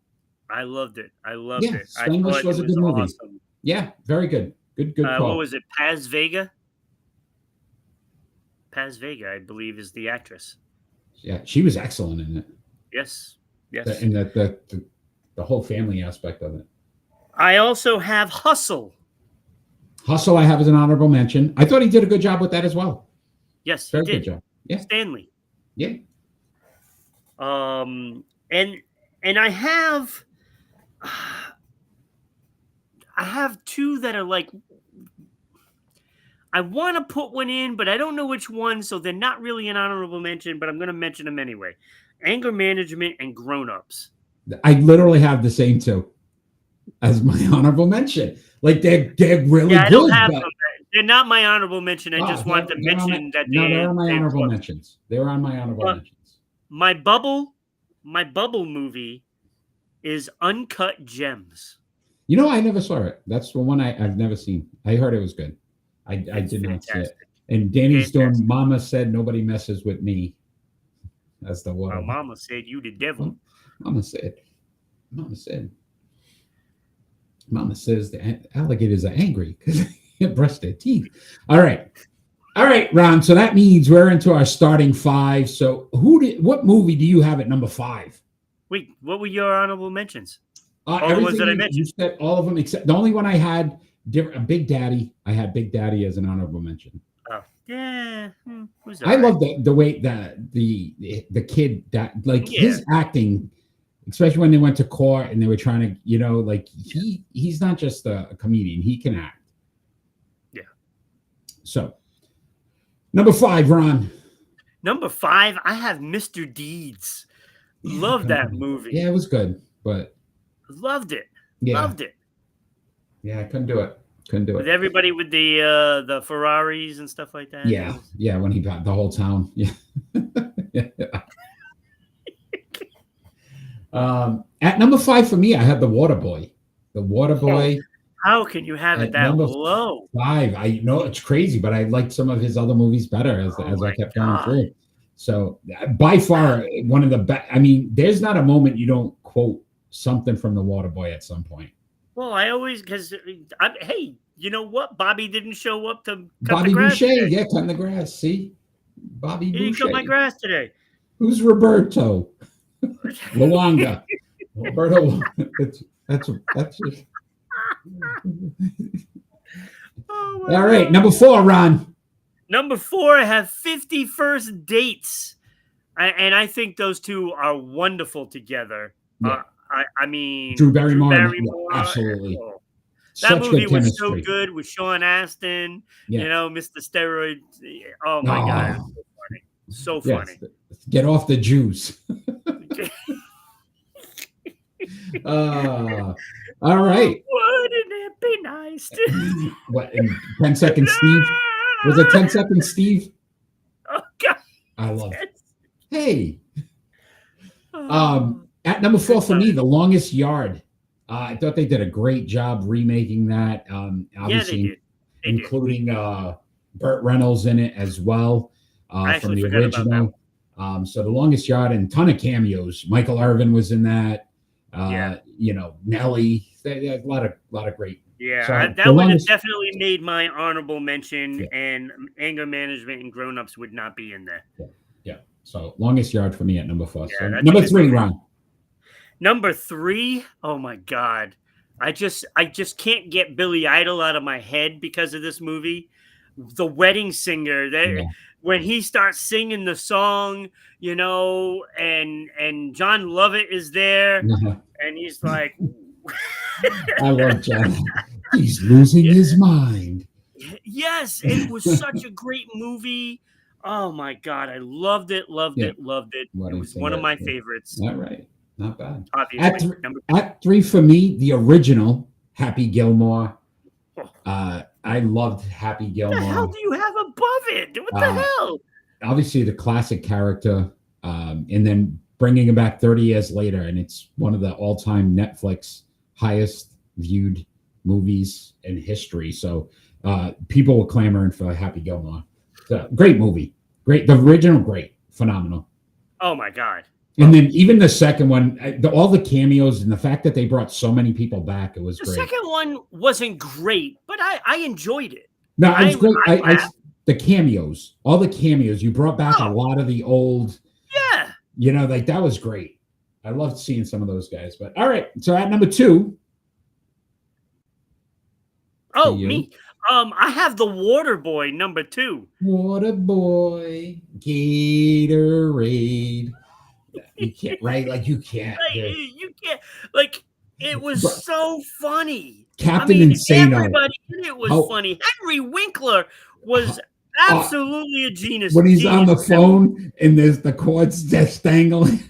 [SPEAKER 3] I loved it. Spanglish
[SPEAKER 2] was a good movie.
[SPEAKER 3] Awesome.
[SPEAKER 2] Yeah, very good. Good call.
[SPEAKER 3] What was it? Paz Vega. Paz Vega, I believe, is the actress.
[SPEAKER 2] Yeah, she was excellent in it.
[SPEAKER 3] Yes.
[SPEAKER 2] And the whole family aspect of it.
[SPEAKER 3] I also have Hustle.
[SPEAKER 2] Hustle, I have as an honorable mention. I thought he did a good job with that as well.
[SPEAKER 3] Yes,
[SPEAKER 2] Very
[SPEAKER 3] he did.
[SPEAKER 2] Good job. Yeah,
[SPEAKER 3] Stanley.
[SPEAKER 2] Yeah.
[SPEAKER 3] And I have 2 that are like, I want to put one in, but I don't know which one, so they're not really an honorable mention, but I'm going to mention them anyway. Anger Management and Grown Ups.
[SPEAKER 2] I literally have the same 2 as my honorable mention. Like they're really good.
[SPEAKER 3] I don't have them. They're not my honorable mention. I just want to mention that
[SPEAKER 2] they're on my honorable mentions. They're on my honorable mentions.
[SPEAKER 3] My bubble movie is Uncut Gems.
[SPEAKER 2] I never saw it. That's the one I've never seen. I heard it was good. I did not see it. And Danny's doing Mama said nobody messes with me. That's the water.
[SPEAKER 3] Mama said you the devil.
[SPEAKER 2] Mama says the alligators are angry because they brush their teeth. All right, Ron. So that means we're into our starting five. So what movie do you have at number 5?
[SPEAKER 3] Wait, what were your honorable mentions?
[SPEAKER 2] All the ones that I mentioned. You said all of them except the only one I had. Big Daddy. I had Big Daddy as an honorable mention.
[SPEAKER 3] Oh yeah,
[SPEAKER 2] I love the way that the kid that his acting, especially when they went to court and they were trying to, he's not just a comedian; he can act.
[SPEAKER 3] Yeah.
[SPEAKER 2] So, number 5, Ron.
[SPEAKER 3] Number 5, I have Mr. Deeds. Love that movie.
[SPEAKER 2] Yeah, it was good, but
[SPEAKER 3] loved it.
[SPEAKER 2] Yeah.
[SPEAKER 3] Loved it.
[SPEAKER 2] Yeah, I couldn't do it.
[SPEAKER 3] With everybody with the Ferraris and stuff like that.
[SPEAKER 2] Yeah, when he got the whole town. Yeah. At number 5 for me, I had The Waterboy. The Waterboy.
[SPEAKER 3] How can you have it that low?
[SPEAKER 2] 5. I know it's crazy, but I liked some of his other movies better as I kept going through. So by far one of the best. I mean, there's not a moment you don't quote something from The Waterboy at some point.
[SPEAKER 3] Well, I always hey, you know what? Bobby didn't show up to cut
[SPEAKER 2] Bobby
[SPEAKER 3] the grass
[SPEAKER 2] Boucher,
[SPEAKER 3] today.
[SPEAKER 2] cutting the grass. See, Bobby Boucher.
[SPEAKER 3] He didn't cut my grass today.
[SPEAKER 2] Who's Roberto? Luanga. Roberto. That's just. All right, number 4, Ron.
[SPEAKER 3] Number 4, I have 50 First Dates, and I think those two are wonderful together.
[SPEAKER 2] Yeah.
[SPEAKER 3] I mean,
[SPEAKER 2] Drew Barrymore, absolutely.
[SPEAKER 3] That movie was so good with Sean Astin, Mr. Steroid. Oh my God, so funny.
[SPEAKER 2] Get off the juice. All right.
[SPEAKER 3] Wouldn't it be nice to...
[SPEAKER 2] What, 10 Seconds Steve? Was it 10 Seconds Steve?
[SPEAKER 3] Oh God,
[SPEAKER 2] I love it. Hey. At number 4 for me, The Longest Yard. I thought they did a great job remaking that. Obviously, including Burt Reynolds in it as well from the original. So The Longest Yard and a ton of cameos. Michael Irvin was in that. Nelly. A lot of great.
[SPEAKER 3] Yeah, so that would have definitely made my honorable mention, and Anger Management and Grown Ups would not be in there.
[SPEAKER 2] Yeah. So Longest Yard for me at number 4. So number 3, Ron.
[SPEAKER 3] Number 3, oh my God. I just can't get Billy Idol out of my head because of this movie. The Wedding Singer, when he starts singing the song, and John Lovett is there, and he's like,
[SPEAKER 2] I love John. He's losing his mind.
[SPEAKER 3] Yes, it was such a great movie. Oh my God, I loved it. It was one of my favorites.
[SPEAKER 2] All right. Not bad.
[SPEAKER 3] Obviously.
[SPEAKER 2] At 3 for me, the original Happy Gilmore. I loved Happy Gilmore.
[SPEAKER 3] What the hell do you have above it? What the hell?
[SPEAKER 2] Obviously, the classic character, and then bringing him back 30 years later, and it's one of the all-time Netflix highest viewed movies in history. So people were clamoring for Happy Gilmore. So, great movie. Great. The original, great. Phenomenal.
[SPEAKER 3] Oh, my God.
[SPEAKER 2] And then even the second one, all the cameos and the fact that they brought so many people back, it was great.
[SPEAKER 3] The second one wasn't great, but I enjoyed it.
[SPEAKER 2] No, it was great. The cameos, all the cameos, you brought back a lot of the old.
[SPEAKER 3] Yeah.
[SPEAKER 2] That was great. I loved seeing some of those guys. But all right, so at number 2.
[SPEAKER 3] Oh, me. I have The Waterboy, number 2.
[SPEAKER 2] Waterboy, Gatorade. You can't, right? Like you can't.
[SPEAKER 3] You can't. Like it was so funny.
[SPEAKER 2] Captain Insano.
[SPEAKER 3] Everybody in it was funny. Henry Winkler was absolutely a genius.
[SPEAKER 2] When he's on the phone and there's the cords just dangling,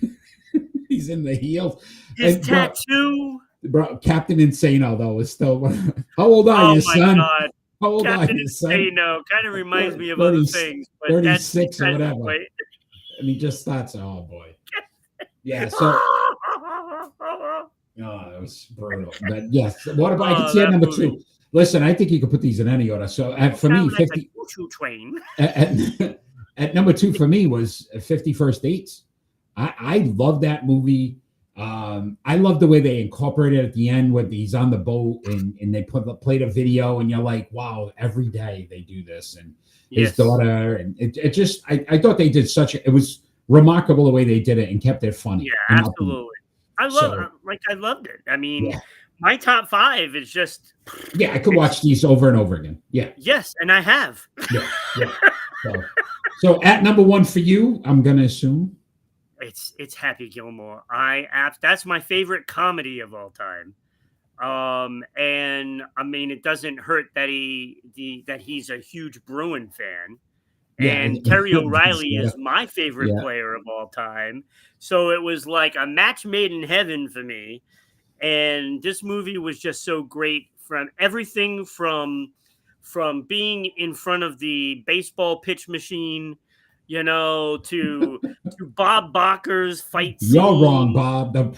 [SPEAKER 2] he's in the heels.
[SPEAKER 3] His tattoo.
[SPEAKER 2] Bro, Captain Insano though is still. How old are you, son?
[SPEAKER 3] God.
[SPEAKER 2] How old
[SPEAKER 3] Captain
[SPEAKER 2] are you, son?
[SPEAKER 3] Insano kind of reminds me of other things, but
[SPEAKER 2] 36
[SPEAKER 3] that's
[SPEAKER 2] or whatever. And he just starts. Oh boy. Yeah. So. Oh, it was brutal. But yes, Waterboy. I can see at number 2. Listen, I think you could put these in any order. So for me,
[SPEAKER 3] Sound like
[SPEAKER 2] 50
[SPEAKER 3] a choo-choo train.
[SPEAKER 2] at number 2 for me was 50 First Dates. I love that movie. I love the way they incorporated at the end when he's on the boat and they played a video and you're like, wow, every day they do this. And his daughter, and it just, I thought they did it was remarkable the way they did it and kept it funny.
[SPEAKER 3] Yeah, absolutely. I loved it. I mean, my top 5 is just.
[SPEAKER 2] Yeah, I could watch these over and over again. Yeah.
[SPEAKER 3] Yes, and I have.
[SPEAKER 2] Yeah. So at number 1 for you, I'm gonna assume
[SPEAKER 3] it's Happy Gilmore. That's my favorite comedy of all time. And I mean, it doesn't hurt that he's a huge Bruin fan. And Terry O'Reilly is my favorite player of all time. So it was like a match made in heaven for me. And this movie was just so great, from everything from being in front of the baseball pitch machine, to Bob Barker's fight scene.
[SPEAKER 2] You're wrong, Bob.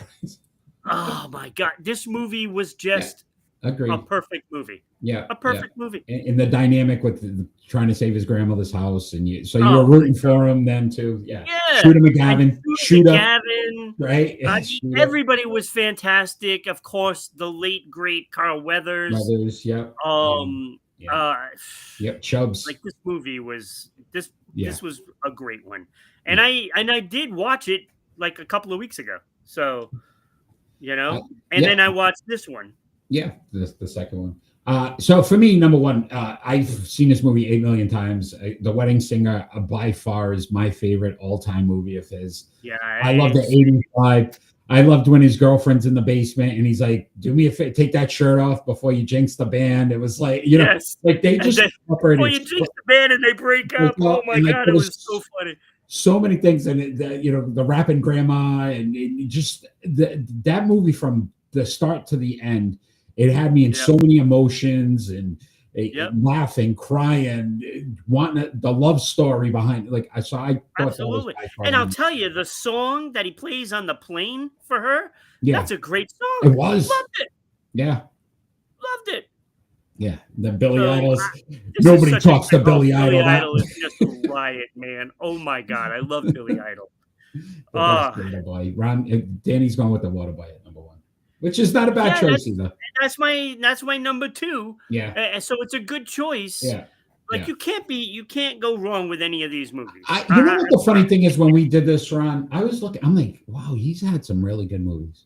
[SPEAKER 3] Oh my God. This movie was just a perfect movie.
[SPEAKER 2] Yeah.
[SPEAKER 3] A perfect movie.
[SPEAKER 2] And the dynamic with trying to save his grandmother's house. And you were rooting for him then too. Yeah. Shooter McGavin.
[SPEAKER 3] McGavin.
[SPEAKER 2] Right.
[SPEAKER 3] Everybody was fantastic. Of course, the late, great Carl Weathers.
[SPEAKER 2] Chubbs.
[SPEAKER 3] Like this movie was this was a great one. And I did watch it like a couple of weeks ago. So, then I watched this one.
[SPEAKER 2] Yeah, the second one. So for me, number 1, I've seen this movie 8 million times. The Wedding Singer by far is my favorite all-time movie of his.
[SPEAKER 3] Yeah,
[SPEAKER 2] I love the 85. I loved when his girlfriend's in the basement and he's like, "Do me a favor, take that shirt off before you jinx the band." It was like, like they just
[SPEAKER 3] before you jinx the band and they break up. Oh my God, it was so funny.
[SPEAKER 2] So many things, and the rapping grandma, and just that movie from the start to the end. It had me in so many emotions and laughing, crying, wanting the love story behind it. I thought
[SPEAKER 3] absolutely. And I'll tell you, the song that he plays on the plane for her, that's a great song.
[SPEAKER 2] It was.
[SPEAKER 3] Loved it.
[SPEAKER 2] Yeah.
[SPEAKER 3] Loved it.
[SPEAKER 2] Yeah. The Billy Idol. Nobody talks to Billy Idol.
[SPEAKER 3] Billy Idol is just a riot, man. Oh my God. I love Billy Idol.
[SPEAKER 2] Danny's going with the Waterboy at number 1. Which is not a bad choice either.
[SPEAKER 3] That's my number 2.
[SPEAKER 2] Yeah.
[SPEAKER 3] So it's a good choice.
[SPEAKER 2] Yeah.
[SPEAKER 3] You can't go wrong with any of these movies.
[SPEAKER 2] You know what the funny thing is, when we did this, Ron, I was looking, I'm like, wow, he's had some really good movies.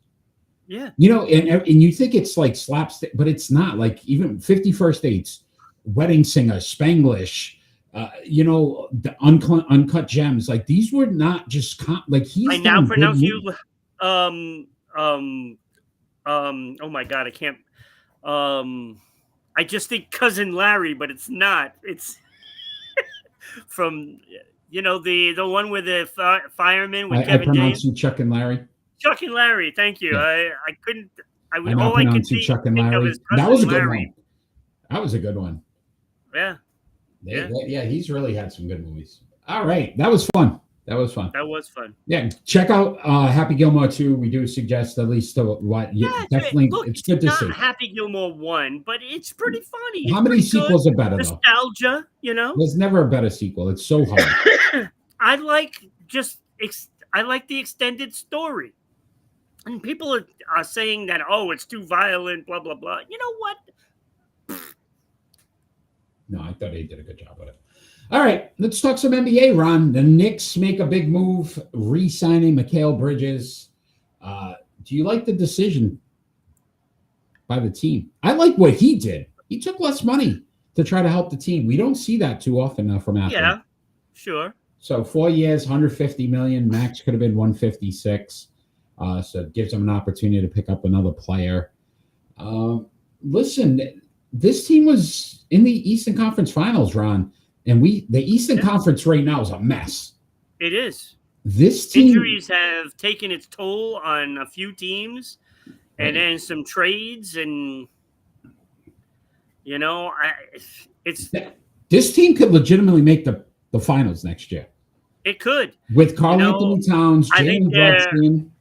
[SPEAKER 3] Yeah.
[SPEAKER 2] And you think it's like slapstick, but it's not. Like even 50 First Dates, Wedding Singer, Spanglish, the Uncut Gems. Like these were not just he's.
[SPEAKER 3] I now pronounce you. Oh my God, I can't. I just think Cousin Larry, but it's not. It's from the one with the fireman with Kevin James.
[SPEAKER 2] I pronounced you Chuck and Larry.
[SPEAKER 3] Chuck and Larry, thank you. Yeah. I couldn't.
[SPEAKER 2] All I could see. Chuck and Larry. That was a good one. That was a good one.
[SPEAKER 3] Yeah.
[SPEAKER 2] He's really had some good movies. All right, that was fun. That was fun. Yeah, check out Happy Gilmore 2. We do suggest at least definitely.
[SPEAKER 3] Look,
[SPEAKER 2] it's good to see.
[SPEAKER 3] Happy Gilmore 1, but it's pretty funny.
[SPEAKER 2] How many sequels are better?
[SPEAKER 3] Nostalgia,
[SPEAKER 2] There's never a better sequel. It's so hard.
[SPEAKER 3] I like the extended story, and people are saying that it's too violent, blah blah blah. You know what?
[SPEAKER 2] No, I thought he did a good job with it. All right, let's talk some NBA, Ron. The Knicks make a big move, re-signing Mikal Bridges. Do you like the decision by the team? I like what he did. He took less money to try to help the team. We don't see that too often now from athletes.
[SPEAKER 3] Yeah, sure.
[SPEAKER 2] So 4 years, $150 million. Max could have been $156. So it gives them an opportunity to pick up another player. Listen, this team was in the Eastern Conference Finals, Ron. And the Eastern Conference right now is a mess.
[SPEAKER 3] It is.
[SPEAKER 2] This team,
[SPEAKER 3] injuries have taken its toll on a few teams, and then some trades, and
[SPEAKER 2] this team could legitimately make the finals next year.
[SPEAKER 3] It could
[SPEAKER 2] with Karl Anthony Towns, Jalen Brunson.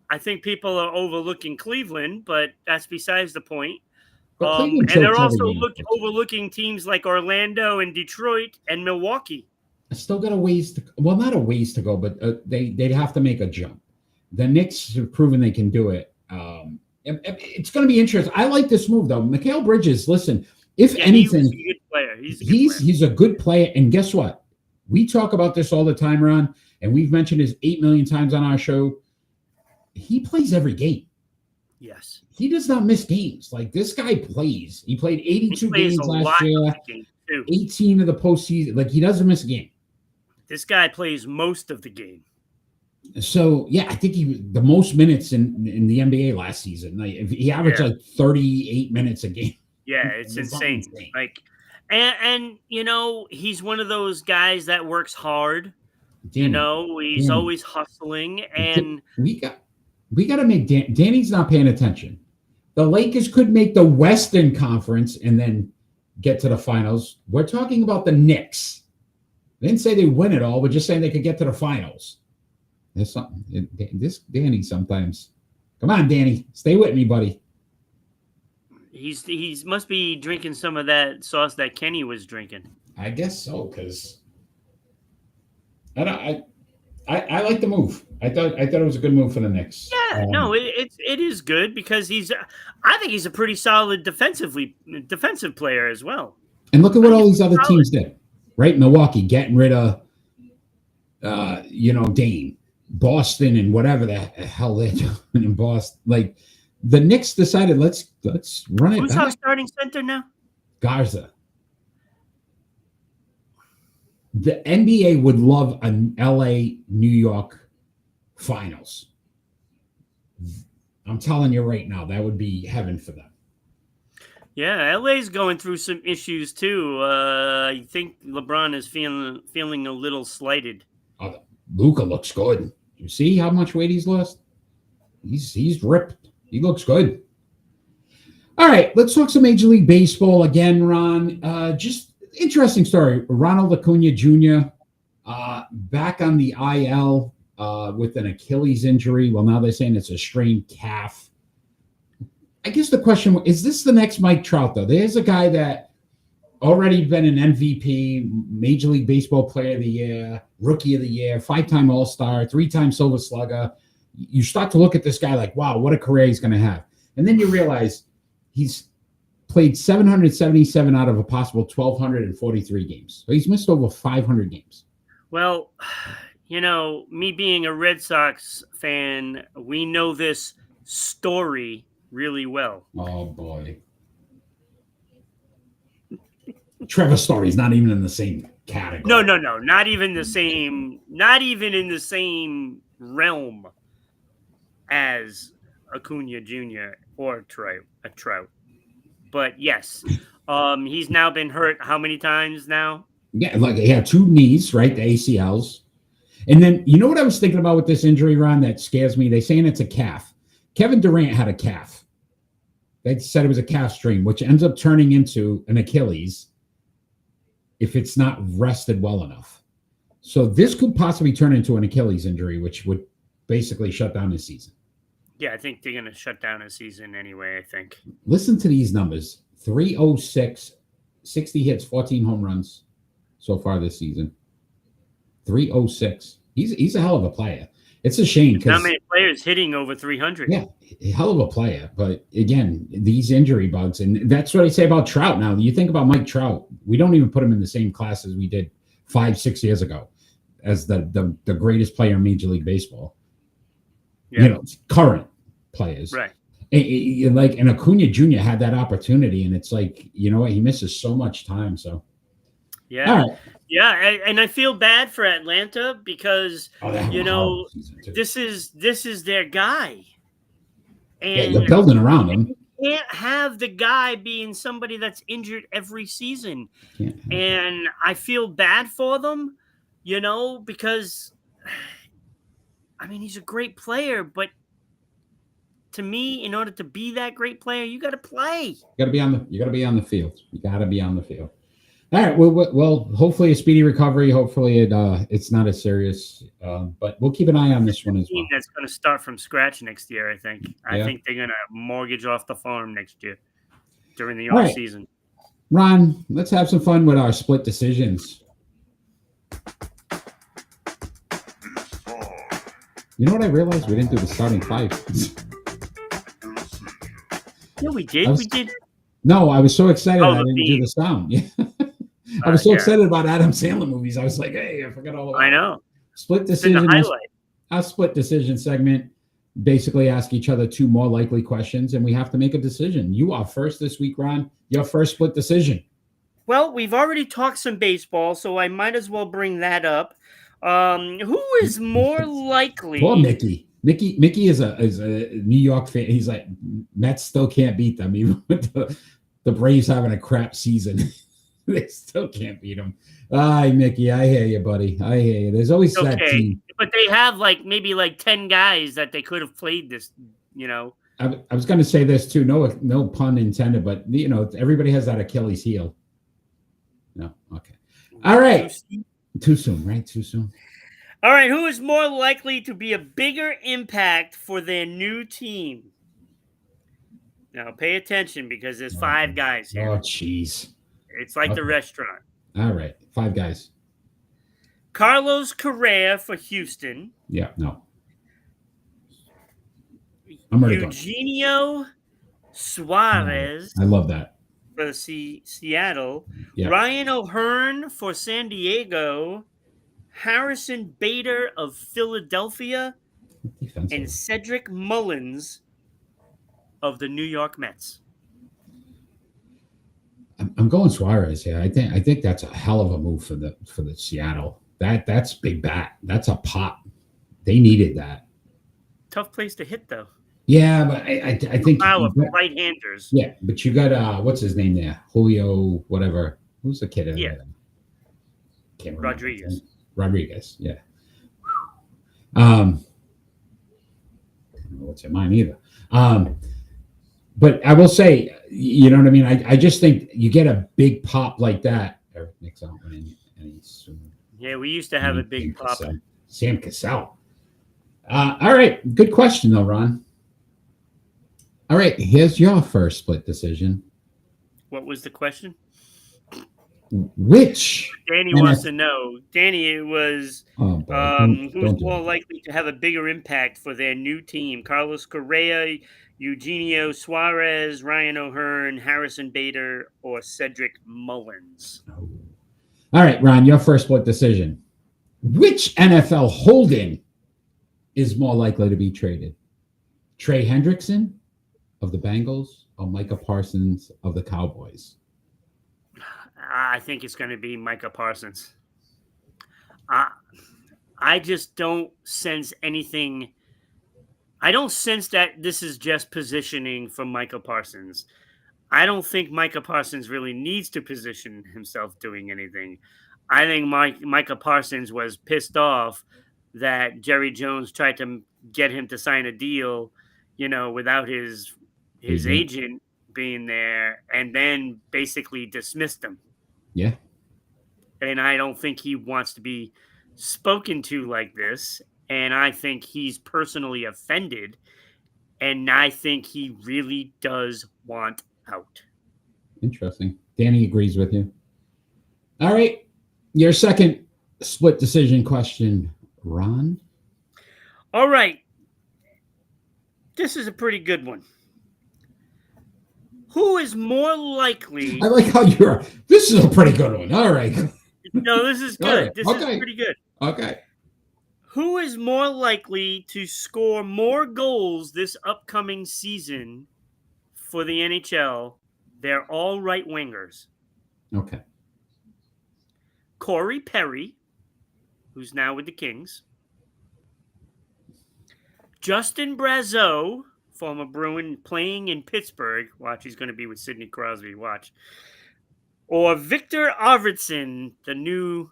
[SPEAKER 3] I think people are overlooking Cleveland, but that's besides the point.
[SPEAKER 2] But Cleveland
[SPEAKER 3] And they're
[SPEAKER 2] chokes
[SPEAKER 3] also
[SPEAKER 2] every game.
[SPEAKER 3] overlooking teams like Orlando and Detroit and Milwaukee.
[SPEAKER 2] I still got a ways to, well, not a ways to go, but they'd have to make a jump. The Knicks have proven they can do it. It's going to be interesting. I like this move, though. Mikal Bridges, listen, if anything,
[SPEAKER 3] he's a good player.
[SPEAKER 2] He's a good player. And guess what? We talk about this all the time, Ron, and we've mentioned this 8 million times on our show. He plays every game.
[SPEAKER 3] Yes.
[SPEAKER 2] He does not miss games. Like, this guy plays. He played 82 games last year, 18 of the postseason. Like, he doesn't miss a game.
[SPEAKER 3] This guy plays most of the game.
[SPEAKER 2] So, yeah, I think the most minutes in the NBA last season. Like, he averaged like 38 minutes a game.
[SPEAKER 3] Yeah, it's insane. Like, and you know, he's one of those guys that works hard. Danny, he's always hustling, and
[SPEAKER 2] we got to make Danny's not paying attention. The Lakers could make the Western Conference and then get to the finals. We're talking about the Knicks. They didn't say they win it all. We're just saying they could get to the finals. There's something. This Danny sometimes. Come on, Danny. Stay with me, buddy.
[SPEAKER 3] He's must be drinking some of that sauce that Kenny was drinking.
[SPEAKER 2] I guess so, because I like the move. I thought it was a good move for the Knicks.
[SPEAKER 3] Yeah, no, it is good because I think he's a pretty solid defensive player as well.
[SPEAKER 2] And look at what all these other teams did, right? Milwaukee getting rid of Dame, Boston, and whatever the hell they're doing in Boston. Like, the Knicks decided let's run it.
[SPEAKER 3] Who's our starting center now?
[SPEAKER 2] Garza. The NBA would love an LA New York finals. I'm telling you right now, that would be heaven for them.
[SPEAKER 3] Yeah, LA's going through some issues too. I think LeBron is feeling a little slighted.
[SPEAKER 2] Luka looks good. You see how much weight he's lost? He's ripped. He looks good. All right, let's talk some Major League Baseball again, Ron. Just interesting story. Ronald Acuna Jr. Back on the IL with an Achilles injury. Well, now they're saying it's a strained calf. I guess the question is this the next Mike Trout, though? There's a guy that already been an MVP, Major League Baseball Player of the Year, Rookie of the Year, 5-time All-Star, 3-time Silver Slugger. You start to look at this guy like, wow, what a career he's going to have. And then you realize he's played 777 out of a possible 1,243 games. So he's missed over 500 games.
[SPEAKER 3] Well, me being a Red Sox fan, we know this story really well.
[SPEAKER 2] Oh, boy. Trevor Story's not even in the same category.
[SPEAKER 3] No. Not even in the same realm as Acuna Jr. or Trout. But yes, he's now been hurt how many times now?
[SPEAKER 2] Yeah, like he had 2 knees, right? The ACLs. And then, you know what I was thinking about with this injury, Ron, that scares me? They're saying it's a calf. Kevin Durant had a calf. They said it was a calf strain, which ends up turning into an Achilles if it's not rested well enough. So this could possibly turn into an Achilles injury, which would basically shut down his season.
[SPEAKER 3] Yeah, I think they're going to shut down his season anyway, I think.
[SPEAKER 2] Listen to these numbers. 306, 60 hits, 14 home runs so far this season. 306. He's a hell of a player. It's a shame because
[SPEAKER 3] not many players hitting over 300.
[SPEAKER 2] Yeah, hell of a player. But again, these injury bugs, and that's what I say about Trout now. You think about Mike Trout, we don't even put him in the same class as we did 5-6 years ago as the greatest player in Major League Baseball. Yeah. Current players.
[SPEAKER 3] Right.
[SPEAKER 2] And Acuna Jr. had that opportunity, and it's like, you know what? He misses so much time. So,
[SPEAKER 3] yeah. All right. Yeah, and I feel bad for Atlanta because this is their guy, and
[SPEAKER 2] you're building around him.
[SPEAKER 3] You can't have the guy being somebody that's injured every season, and I feel bad for them, because I mean he's a great player, but to me, in order to be that great player, you got to play. You got to be on the field. You got to be on the field. All right. Well, hopefully a speedy recovery. Hopefully it's not as serious, but we'll keep an eye on this one as well. That's going to start from scratch next year. I think. I think they're going to mortgage off the farm next year. during the
[SPEAKER 2] All right.
[SPEAKER 3] offseason.
[SPEAKER 2] Ron, let's have some fun with our split decisions. You know what I realized? We didn't do the starting five.
[SPEAKER 3] Yeah, we did. We did.
[SPEAKER 2] No, I was so excited I didn't
[SPEAKER 3] theme.
[SPEAKER 2] do the sound. Yeah. I was so excited about Adam Sandler movies. I was like, hey, I forgot all about it.
[SPEAKER 3] I know.
[SPEAKER 2] Split
[SPEAKER 3] It's been the
[SPEAKER 2] decision.
[SPEAKER 3] highlight.
[SPEAKER 2] Our split decision segment basically ask each other two more likely questions, and we have to make a decision. You are first this week, Ron. Your first split decision.
[SPEAKER 3] Well, we've already talked some baseball, so I might as well bring that up. Who is more likely?
[SPEAKER 2] Poor Mickey. Mickey is a New York fan. He's like, Mets still can't beat them, even with the Braves having a crap season. They still can't beat them. Hi, Mickey. I hear you, buddy. I hear you. There's always that team.
[SPEAKER 3] But they have maybe 10 guys that they could have played this,
[SPEAKER 2] I was going to say this too. No pun intended, but everybody has that Achilles heel. No. Okay. All right. Too soon, right? Too soon.
[SPEAKER 3] All right. Who is more likely to be a bigger impact for their new team? Now, pay attention because there's 5 guys here.
[SPEAKER 2] Oh, jeez.
[SPEAKER 3] It's like the restaurant.
[SPEAKER 2] All right. 5 guys.
[SPEAKER 3] Carlos Correa for Houston.
[SPEAKER 2] Yeah, no. I'm ready.
[SPEAKER 3] Eugenio Suarez.
[SPEAKER 2] I love that.
[SPEAKER 3] For Seattle.
[SPEAKER 2] Yeah.
[SPEAKER 3] Ryan O'Hearn for San Diego. Harrison Bader of Philadelphia.
[SPEAKER 2] Defensive.
[SPEAKER 3] And Cedric Mullins of the New York Mets.
[SPEAKER 2] I'm going Suarez here. I think that's a hell of a move for the Seattle. That's big bat. That's a pop. They needed that.
[SPEAKER 3] Tough place to hit though.
[SPEAKER 2] Yeah, but I think
[SPEAKER 3] power for right-handers.
[SPEAKER 2] Yeah, but you got what's his name there? Julio, whatever. Who's the kid?
[SPEAKER 3] Yeah.
[SPEAKER 2] Can't remember.
[SPEAKER 3] Rodriguez.
[SPEAKER 2] Yeah. I don't know what's in mine either. But I will say, you know what I mean? I just think you get a big pop like that. Eric Nick's out winning.
[SPEAKER 3] Yeah, we used to have a big pop.
[SPEAKER 2] Sam Cassell. All right. Good question, though, Ron. All right. Here's your first split decision.
[SPEAKER 3] What was the question?
[SPEAKER 2] Which?
[SPEAKER 3] Danny wants to know. Danny, it was who's more likely to have a bigger impact for their new team? Carlos Correa, Eugenio Suarez, Ryan O'Hearn, Harrison Bader, or Cedric Mullins?
[SPEAKER 2] Oh. All right, Ron, your first split decision. Which NFL holding is more likely to be traded? Trey Hendrickson of the Bengals or Micah Parsons of the Cowboys?
[SPEAKER 3] I think it's going to be Micah Parsons. I just don't sense anything. I don't sense that this is just positioning for Micah Parsons. I don't think Micah Parsons really needs to position himself doing anything. I think Micah Parsons was pissed off that Jerry Jones tried to get him to sign a deal, without his agent being there, and then basically dismissed him.
[SPEAKER 2] Yeah.
[SPEAKER 3] And I don't think he wants to be spoken to like this. And I think he's personally offended. And I think he really does want out.
[SPEAKER 2] Interesting. Danny agrees with you. All right. Your second split decision question, Ron.
[SPEAKER 3] All right. This is a pretty good one. Who is more likely?
[SPEAKER 2] I like how you're. This is a pretty good one. All right.
[SPEAKER 3] No, this is good.
[SPEAKER 2] Right.
[SPEAKER 3] This is pretty good.
[SPEAKER 2] Okay.
[SPEAKER 3] Who is more likely to score more goals this upcoming season for the NHL? They're all right wingers.
[SPEAKER 2] Okay.
[SPEAKER 3] Corey Perry, who's now with the Kings. Justin Brazeau, former Bruin, playing in Pittsburgh. Watch, he's going to be with Sidney Crosby. Watch. Or Victor Arvidsson, the new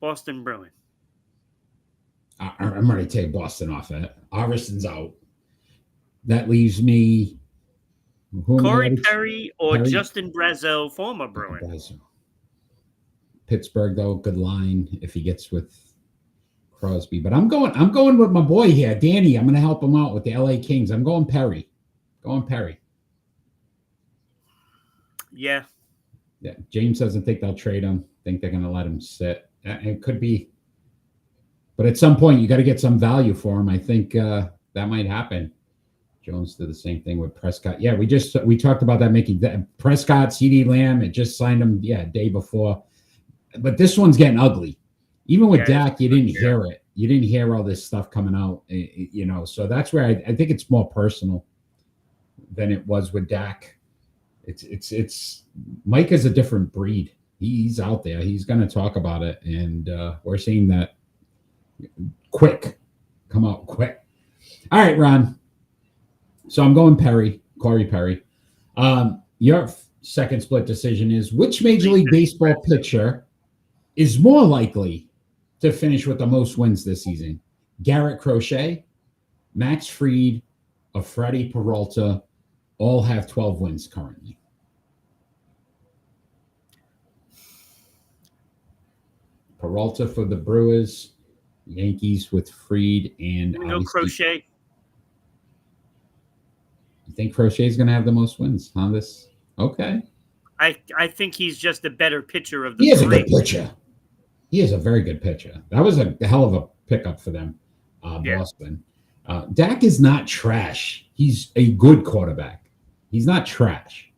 [SPEAKER 3] Boston Bruin.
[SPEAKER 2] I'm ready to take Boston off that. Arvidsson's out. That leaves me.
[SPEAKER 3] Corey Perry or Justin Brazeau, former Bruin.
[SPEAKER 2] Brazeau. Pittsburgh, though, good line if he gets with Crosby. But I'm going with my boy here, Danny. I'm going to help him out with the LA Kings. I'm going Perry.
[SPEAKER 3] Yeah.
[SPEAKER 2] Yeah, James doesn't think they'll trade him. Think they're going to let him sit. It could be, but at some point you got to get some value for him. I think that might happen. Jones did the same thing with Prescott. Yeah, we talked about that, making Prescott, CD Lamb. It just signed him, day before. But this one's getting ugly. Even with Dak, you didn't hear it. You didn't hear all this stuff coming out, So that's where I think it's more personal than it was with Dak. It's Mike is a different breed. He's out there. He's going to talk about it, and we're seeing that come out quick. All right, Ron. So I'm going Corey Perry. Your second split decision is which Major League Baseball pitcher is more likely to finish with the most wins this season? Garrett Crochet, Max Fried, or Freddie Peralta all have 12 wins currently. Peralta for the Brewers, Yankees with Fried, and
[SPEAKER 3] no Crochet.
[SPEAKER 2] You think Crochet is going to have the most wins on this? Okay.
[SPEAKER 3] I think he's just a better pitcher of the
[SPEAKER 2] He is
[SPEAKER 3] three.
[SPEAKER 2] a good pitcher. He is a very good pitcher. That was a hell of a pickup for them, Boston. Dak is not trash. He's a good quarterback. He's not trash.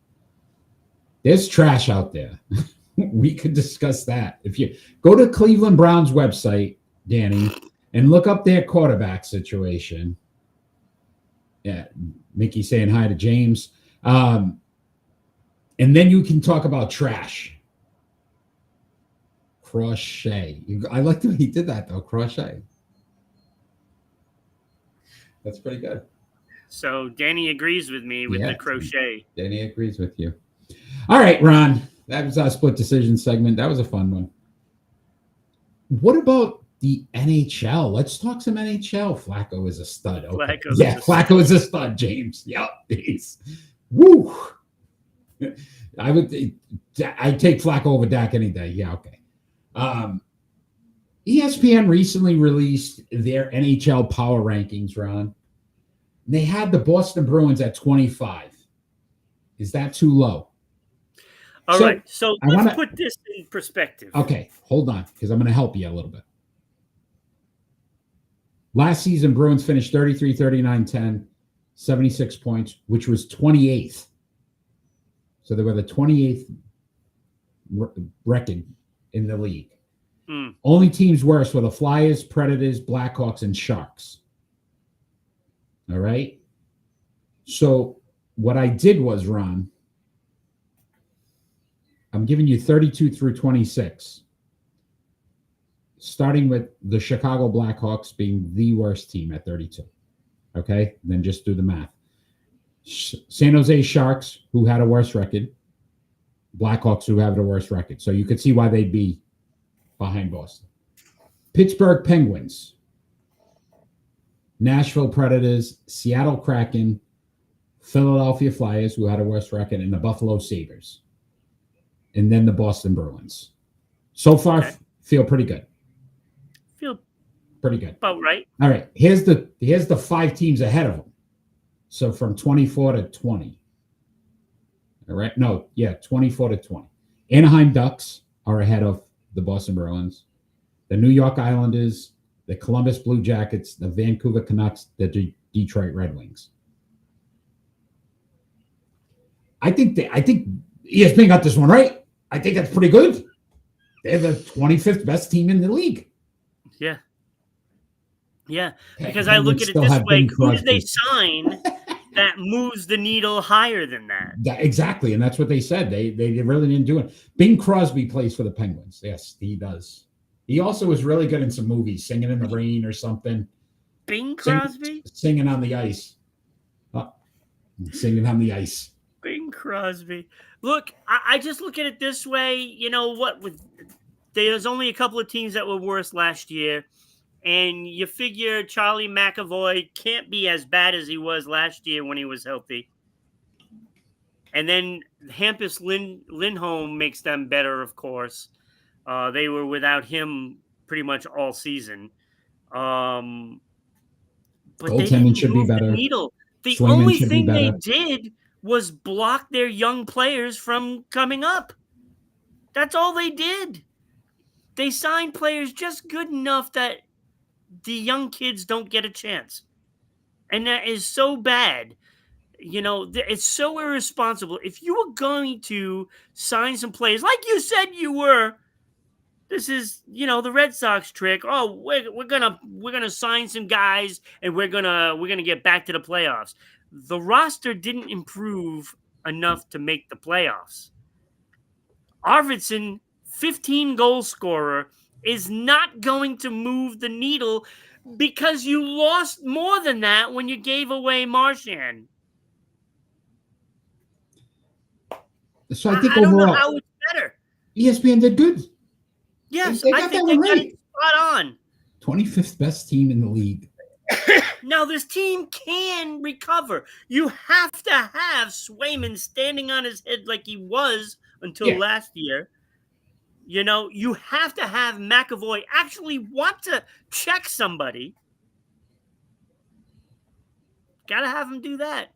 [SPEAKER 2] There's trash out there. We could discuss that. If you go to Cleveland Browns website, Danny, and look up their quarterback situation. Yeah, Mickey saying hi to James. And then you can talk about trash. Crochet. I like the way he did that, though. Crochet. That's pretty good.
[SPEAKER 3] So Danny agrees with me with the Crochet.
[SPEAKER 2] Danny agrees with you. All right, Ron. That was our split decision segment. That was a fun one. What about the NHL? Let's talk some NHL. Flacco is a stud. Okay. Flacco is a stud, James. Yep. Woo. I'd take Flacco over Dak any day. Yeah, okay. ESPN recently released their NHL power rankings, Ron. They had the Boston Bruins at 25. Is that too low?
[SPEAKER 3] All right. So let's put this in perspective.
[SPEAKER 2] Okay, hold on, because I'm going to help you a little bit. Last season, Bruins finished 33, 39, 10, 76 points, which was 28th. So they were the 28th record in the league. Only teams worse were the Flyers, Predators, Blackhawks, and Sharks. All right? So what I did was, Ron, I'm giving you 32 through 26, starting with the Chicago Blackhawks being the worst team at 32. Okay? Then just do the math. San Jose Sharks, who had a worse record. Blackhawks, who have the worst record. So you could see why they'd be behind Boston. Pittsburgh Penguins, Nashville Predators, Seattle Kraken, Philadelphia Flyers, who had a worse record, and the Buffalo Sabres. And then the Boston Bruins. So far, feel pretty good.
[SPEAKER 3] Feel
[SPEAKER 2] pretty good.
[SPEAKER 3] About right.
[SPEAKER 2] All right. Here's the 5 teams ahead of them. So from 24 to 20. All right. 24 to 20. Anaheim Ducks are ahead of the Boston Bruins. The New York Islanders, the Columbus Blue Jackets, the Vancouver Canucks, the Detroit Red Wings. I think ESPN got this one right. I think that's pretty good. They're the 25th best team in the league.
[SPEAKER 3] Yeah. Yeah. Because I look at it this way. Who did they sign that moves the needle higher than that?
[SPEAKER 2] Exactly. And that's what they said. They really didn't do it. Bing Crosby plays for the Penguins. Yes, he does. He also was really good in some movies, Singing in the Rain or something.
[SPEAKER 3] Bing Crosby?
[SPEAKER 2] Singing on the Ice. Singing on the Ice.
[SPEAKER 3] Bing Crosby. Look, I just look at it this way. You know what? There's only a couple of teams that were worse last year. And you figure Charlie McAvoy can't be as bad as he was last year when he was healthy. And then Hampus Lindholm makes them better, of course. They were without him pretty much all season. But
[SPEAKER 2] goaltending should be better.
[SPEAKER 3] The only thing they did was block their young players from coming up. That's all they did. They signed players just good enough that the young kids don't get a chance. And that is so bad. It's so irresponsible. If you were going to sign some players, like you said you were, this is, the Red Sox trick. Oh, we're gonna sign some guys and we're gonna get back to the playoffs. The roster didn't improve enough to make the playoffs. Arvidsson, 15 goal scorer, is not going to move the needle because you lost more than that when you gave away Marchand.
[SPEAKER 2] So I think
[SPEAKER 3] I don't know
[SPEAKER 2] overall,
[SPEAKER 3] how it's better.
[SPEAKER 2] ESPN did good.
[SPEAKER 3] Yes,
[SPEAKER 2] They
[SPEAKER 3] I
[SPEAKER 2] got
[SPEAKER 3] think
[SPEAKER 2] that
[SPEAKER 3] they
[SPEAKER 2] one
[SPEAKER 3] got
[SPEAKER 2] right.
[SPEAKER 3] it spot on.
[SPEAKER 2] 25th best team in the league.
[SPEAKER 3] Now, this team can recover. You have to have Swayman standing on his head like he was until last year. You have to have McAvoy actually want to check somebody. Got to have him do that.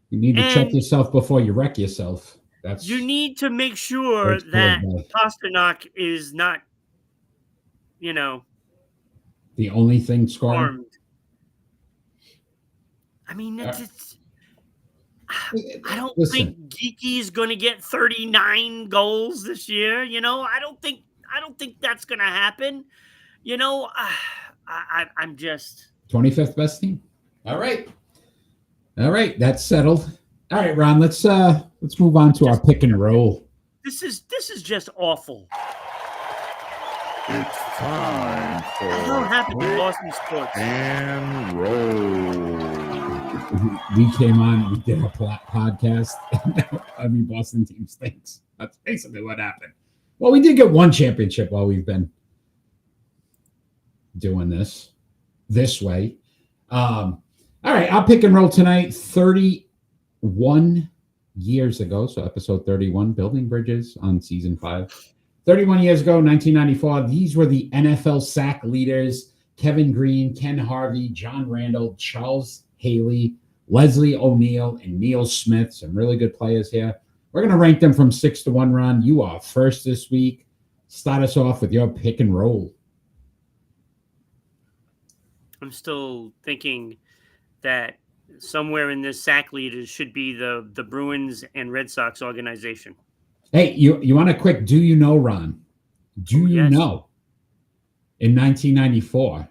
[SPEAKER 2] You need to check yourself before you wreck yourself.
[SPEAKER 3] You need to make sure that Pasternak is not,
[SPEAKER 2] the only thing scoring.
[SPEAKER 3] armed. I mean, I don't think Geeky is going to get 39 goals this year. I don't think that's going to happen. I'm just
[SPEAKER 2] 25th best team. All right, that's settled. All right, Ron, let's move on to our pick and roll.
[SPEAKER 3] This is just awful.
[SPEAKER 1] It's time for
[SPEAKER 3] I don't happen to Boston sports
[SPEAKER 1] and roll.
[SPEAKER 2] We came on, we did a podcast, and Boston team stinks. That's basically what happened. Well, we did get one championship while we've been doing this way. All right, I'll pick and roll tonight. 31 years ago, so episode 31, Building Bridges on season 5. 31 years ago, 1994, these were the NFL sack leaders: Kevin Green, Ken Harvey, John Randall, Charles Haley, Leslie O'Neal, and Neil Smith. Some really good players here. We're going to rank them from 6 to 1, Ron. You are first this week. Start us off with your pick and roll.
[SPEAKER 3] I'm still thinking that somewhere in this sack leaders should be the Bruins and Red Sox organization.
[SPEAKER 2] Hey, you want a quick do you know, Ron? Do you know in 1994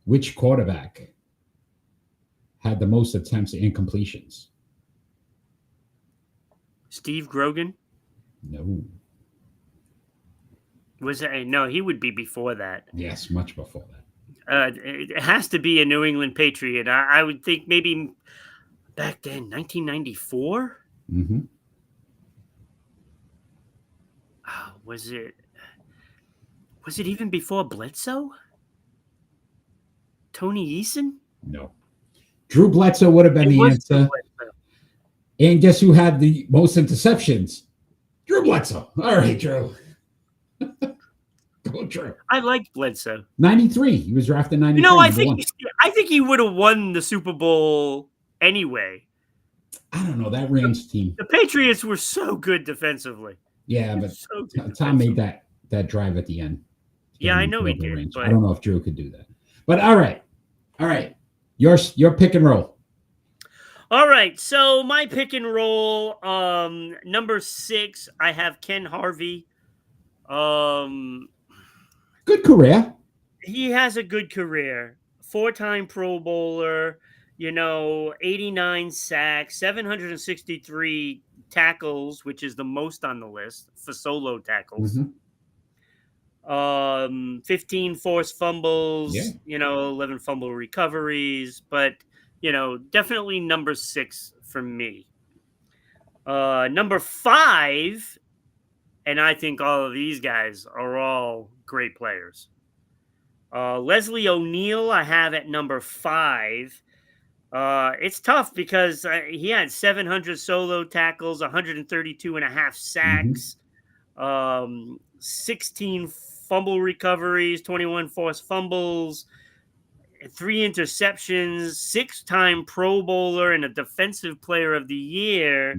[SPEAKER 2] which quarterback had the most attempts and completions?
[SPEAKER 3] Steve Grogan?
[SPEAKER 2] No.
[SPEAKER 3] Was it? No, he would be before that.
[SPEAKER 2] Yes, much before that.
[SPEAKER 3] It has to be a New England Patriot. I would think maybe back then, 1994?
[SPEAKER 2] Mm-hmm.
[SPEAKER 3] Was it even before Bledsoe? Tony Eason?
[SPEAKER 2] No. Drew Bledsoe would have been the answer. And guess who had the most interceptions? Drew Bledsoe. All right, Drew. Go, Drew.
[SPEAKER 3] I liked Bledsoe.
[SPEAKER 2] 93. He was drafted 93.
[SPEAKER 3] I think he would have won the Super Bowl anyway.
[SPEAKER 2] I don't know. That Rams team.
[SPEAKER 3] The Patriots were so good defensively.
[SPEAKER 2] Yeah, but Tom made that drive at the end.
[SPEAKER 3] Yeah, I know he did.
[SPEAKER 2] But I don't know if Drew could do that. But all right. Your pick and roll.
[SPEAKER 3] All right. So my pick and roll, number 6, I have Ken Harvey.
[SPEAKER 2] Good career.
[SPEAKER 3] He has a good career. 4-time Pro Bowler. 89 sacks, 763 tackles, which is the most on the list for solo tackles.
[SPEAKER 2] Mm-hmm.
[SPEAKER 3] 15 forced fumbles, 11 fumble recoveries, but definitely number 6 for me. Number 5, and I think all of these guys are all great players. Leslie O'Neal, I have at number 5. It's tough because he had 700 solo tackles, 132 and a half sacks, 16 fumble recoveries, 21 forced fumbles. 3 interceptions, 6-time Pro Bowler, and a Defensive Player of the Year.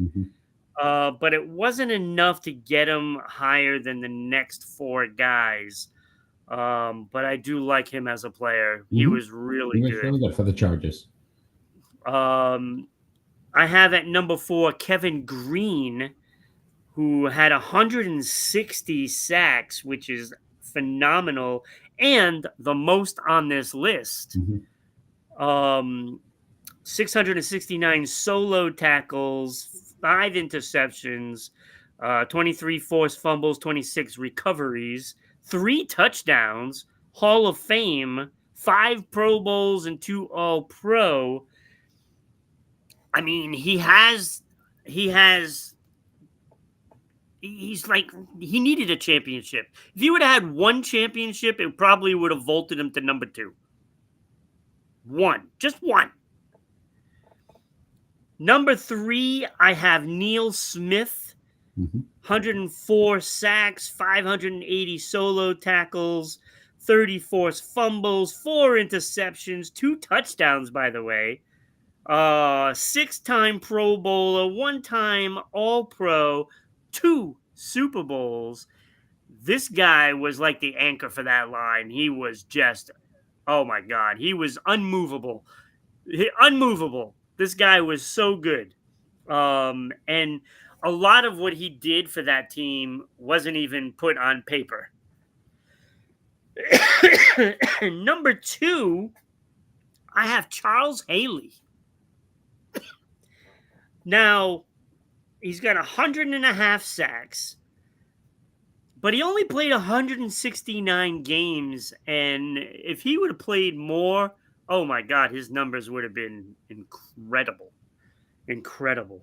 [SPEAKER 3] But it wasn't enough to get him higher than the next 4 guys. But I do like him as a player. He was really good.
[SPEAKER 2] Really good for the Chargers.
[SPEAKER 3] I have at number 4 Kevin Green, who had 160 sacks, which is phenomenal, and the most on this list. 669 solo tackles, 5 interceptions, 23 forced fumbles, 26 recoveries, 3 touchdowns, Hall of Fame, 5 Pro Bowls, and 2 All-Pro. I mean, he's like, he needed a championship. If he would have had 1 championship, it probably would have vaulted him to number 2. 1. Just 1. Number 3, I have Neil Smith. 104 sacks, 580 solo tackles, 30 forced fumbles, 4 interceptions, 2 touchdowns, by the way. 6-time Pro Bowler, 1-time All-Pro, 2 Super Bowls. This guy was like the anchor for that line. He was just, oh my God, he was unmovable. Unmovable. This guy was so good. And a lot of what he did for that team wasn't even put on paper. Number 2, I have Charles Haley. Now, he's got 100.5 sacks, but he only played 169 games, and if he would have played more, oh my God, his numbers would have been incredible. Incredible.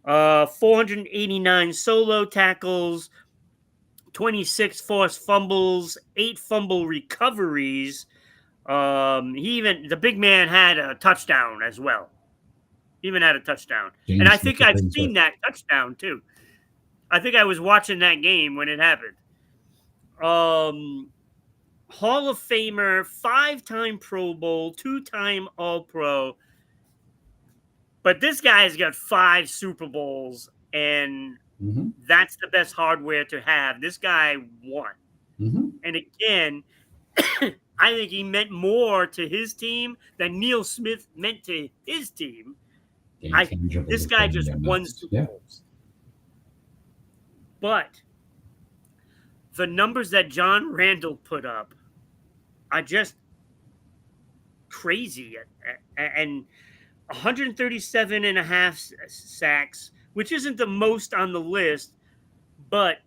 [SPEAKER 3] 489 solo tackles, 26 forced fumbles, 8 fumble recoveries. The big man had a touchdown as well. Even had a touchdoam. And I think I've seen that touchdown too. I think I was watching that game when it happened. Hall of Famer, 5-time Pro Bowl, 2-time All-Pro. But this guy's got 5 Super Bowls, and that's the best hardware to have. This guy won. And again, I think he meant more to his team than Neil Smith meant to his team. This guy just won Super Bowls. But the numbers that John Randall put up are just crazy. And 137.5 sacks, which isn't the most on the list, but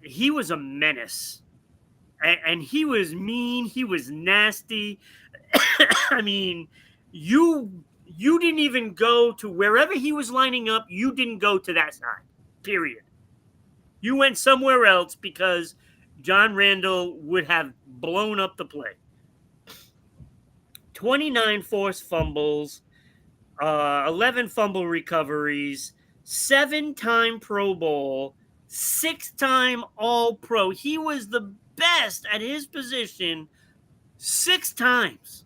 [SPEAKER 3] he was a menace. And he was mean. He was nasty. I mean, you didn't even go to wherever he was lining up. You didn't go to that side, period. You went somewhere else because John Randall would have blown up the play. 29 forced fumbles, 11 fumble recoveries, 7-time Pro Bowl, 6-time All-Pro. He was the best at his position 6 times.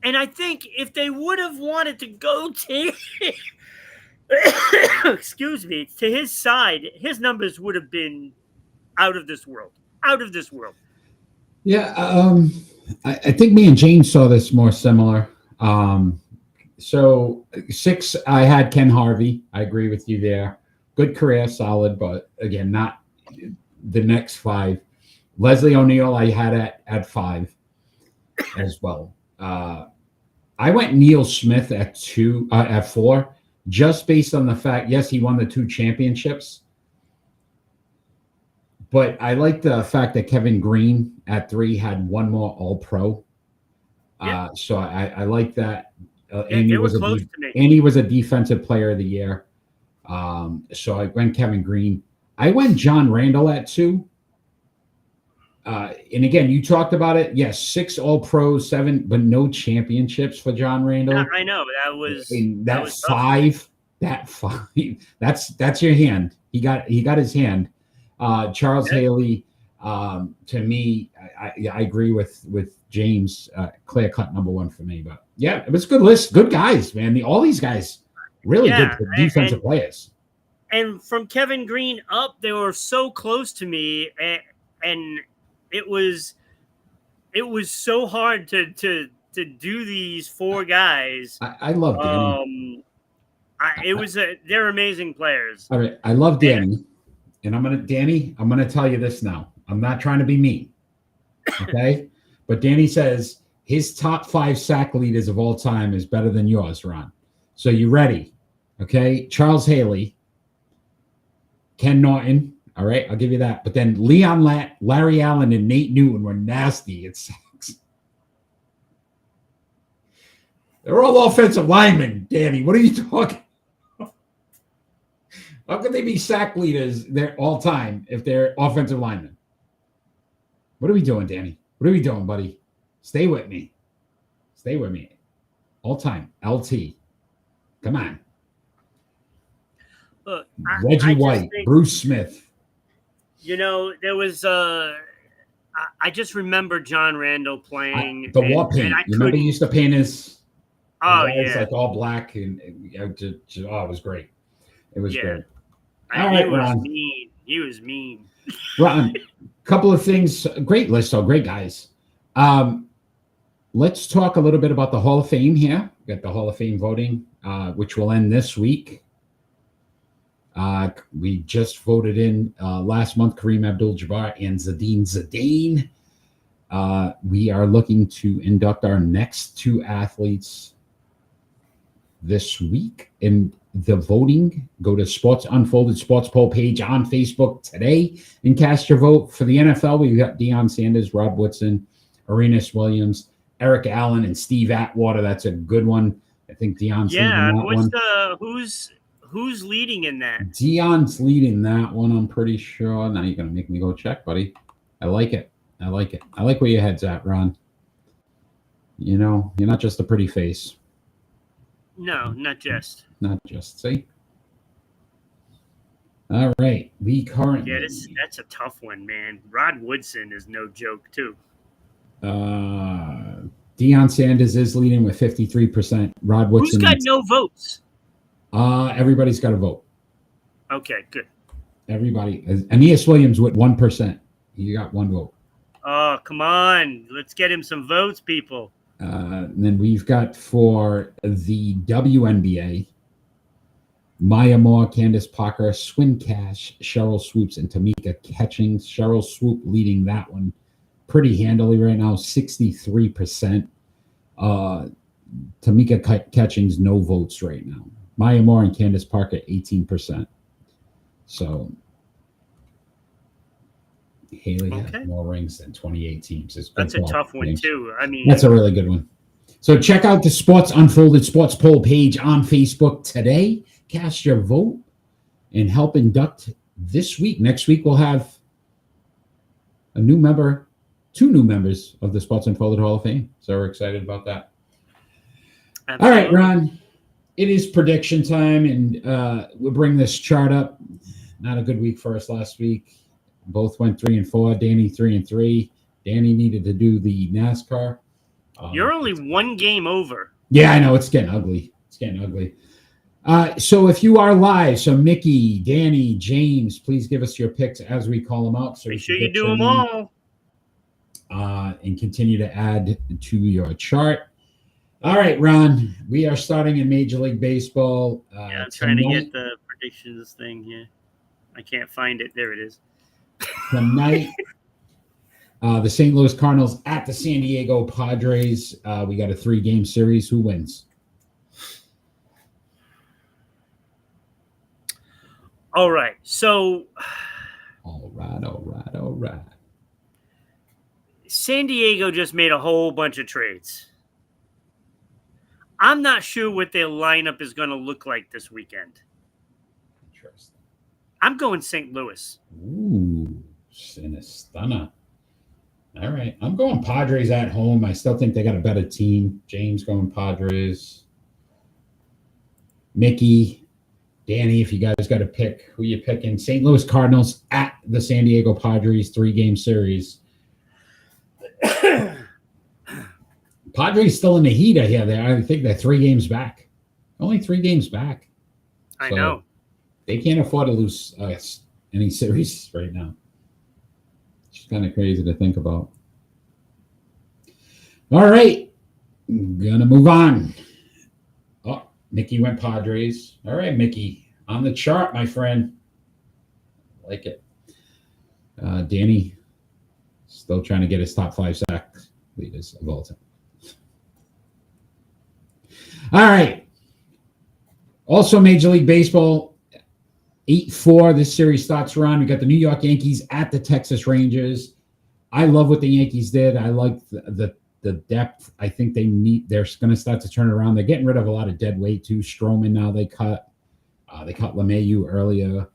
[SPEAKER 3] And I think if they would have wanted to go to, excuse me, to his side, his numbers would have been out of this world. Out of this world.
[SPEAKER 2] Yeah, I think me and James saw this more similar. So 6, I had Ken Harvey. I agree with you there. Good career, solid, but again, not the next 5. Leslie O'Neal, I had at 5 as well. I went Neil Smith at 4, just based on the fact, yes, he won the 2 championships. But I like the fact that Kevin Green at 3 had 1 more All-Pro. So I like that. And he was close to me. And he was a Defensive Player of the Year. So I went Kevin Green. I went John Randall at 2. And again, you talked about it. Yes, 6 All-Pros, 7, but no championships for John Randall.
[SPEAKER 3] Yeah, I know that was
[SPEAKER 2] that was 5. That 5. That's your hand. He got his hand. Charles Haley. To me, I agree with James. Clear cut number one for me. But yeah, it was a good list. Good guys, man. All these guys, really good defensive players.
[SPEAKER 3] And from Kevin Green up, they were so close to me, and it was so hard to do these four guys.
[SPEAKER 2] I love Danny.
[SPEAKER 3] They're amazing players.
[SPEAKER 2] All right, I love Danny, and I'm gonna tell you this now. I'm not trying to be mean, okay? But Danny says his top 5 sack leaders of all time is better than yours, Ron. So you ready? Okay, Charles Haley, Ken Norton. All right, I'll give you that. But then Leon Larry Allen and Nate Newton were nasty at sacks. They're all offensive linemen, Danny. What are you talking about? How could they be sack leaders there all time if they're offensive linemen? What are we doing, Danny? What are we doing, buddy? Stay with me. Stay with me. All time. LT. Come on.
[SPEAKER 3] Look,
[SPEAKER 2] Reggie White, Bruce Smith.
[SPEAKER 3] You know, there was I just remember John Randall playing
[SPEAKER 2] the war paint. You remember he used to paint his like all black and it was great. It was great.
[SPEAKER 3] He was mean.
[SPEAKER 2] Ron, couple of things. Great list, great guys. Let's talk a little bit about the Hall of Fame here. We got the Hall of Fame voting, which will end this week. We just voted in last month Kareem Abdul-Jabbar and Zinedine Zidane. We are looking to induct our next 2 athletes this week. In the voting, go to Sports Unfolded Sports Poll page on Facebook today and cast your vote. For the NFL, we've got Deion Sanders, Rob Woodson, Arenas Williams, Eric Allen, and Steve Atwater. That's a good one. I think Deion's leading that one.
[SPEAKER 3] Who's leading in that?
[SPEAKER 2] Deion's leading that one, I'm pretty sure. Now you're going to make me go check, buddy. I like it. I like where your head's at, Ron. You know, you're not just a pretty face.
[SPEAKER 3] No, not just.
[SPEAKER 2] Not just. See? All right. We currently...
[SPEAKER 3] Yeah, that's a tough one, man. Rod Woodson is no joke, too.
[SPEAKER 2] Deion Sanders is leading with 53%. Rod Woodson...
[SPEAKER 3] Who's got no votes?
[SPEAKER 2] Everybody's got a vote.
[SPEAKER 3] Okay, good.
[SPEAKER 2] Everybody. Aeneas Williams with 1%. He got 1 vote.
[SPEAKER 3] Oh, come on. Let's get him some votes, people.
[SPEAKER 2] And then we've got for the WNBA, Maya Moore, Candace Parker, Swin Cash, Cheryl Swoops, and Tamika Catchings. Cheryl Swoop leading that one pretty handily right now, 63%. Tamika Catchings, no votes right now. Maya Moore and Candace Parker, 18%. So Haley has more rings than 28 teams.
[SPEAKER 3] That's a tough one, too. I mean,
[SPEAKER 2] that's a really good one. So check out the Sports Unfolded Sports Poll page on Facebook today. Cast your vote and help induct this week. Next week, we'll have a new member, 2 new members of the Sports Unfolded Hall of Fame. So we're excited about that. Absolutely. All right, Ron. It is prediction time, and we'll bring this chart up. Not a good week for us last week. Both went 3-4. Danny 3-3. Danny needed to do the NASCAR.
[SPEAKER 3] You're only 1 game over.
[SPEAKER 2] Yeah, I know. It's getting ugly. So if you are live, so Mickey, Danny, James, please give us your picks as we call them out. So
[SPEAKER 3] make sure you do them all.
[SPEAKER 2] And continue to add to your chart. All right, Ron, we are starting in Major League Baseball.
[SPEAKER 3] I'm trying to get the predictions thing here. I can't find it. There it is.
[SPEAKER 2] Tonight, the St. Louis Cardinals at the San Diego Padres. We got a 3-game series. Who wins?
[SPEAKER 3] All right. So.
[SPEAKER 2] All right.
[SPEAKER 3] San Diego just made a whole bunch of trades. I'm not sure what their lineup is going to look like this weekend.
[SPEAKER 2] Interesting.
[SPEAKER 3] I'm going St. Louis.
[SPEAKER 2] Ooh, Sinistana. All right. I'm going Padres at home. I still think they got a better team. James going Padres. Mickey, Danny, if you guys got to pick, who you picking? St. Louis Cardinals at the San Diego Padres, 3-game series. Padres still in the heat here. I think they're 3 games back. Only 3 games back.
[SPEAKER 3] I know.
[SPEAKER 2] They can't afford to lose any series right now. It's kind of crazy to think about. All right. I'm going to move on. Oh, Mickey went Padres. All right, Mickey. On the chart, my friend. I like it. Danny still trying to get his top 5 sack leaders of all time. All right. Also, Major League Baseball, 8-4. This series starts around. We got the New York Yankees at the Texas Rangers. I love what the Yankees did. I like the depth. I think they're going to start to turn it around. They're getting rid of a lot of dead weight too. Stroman now they cut. They cut LeMahieu earlier.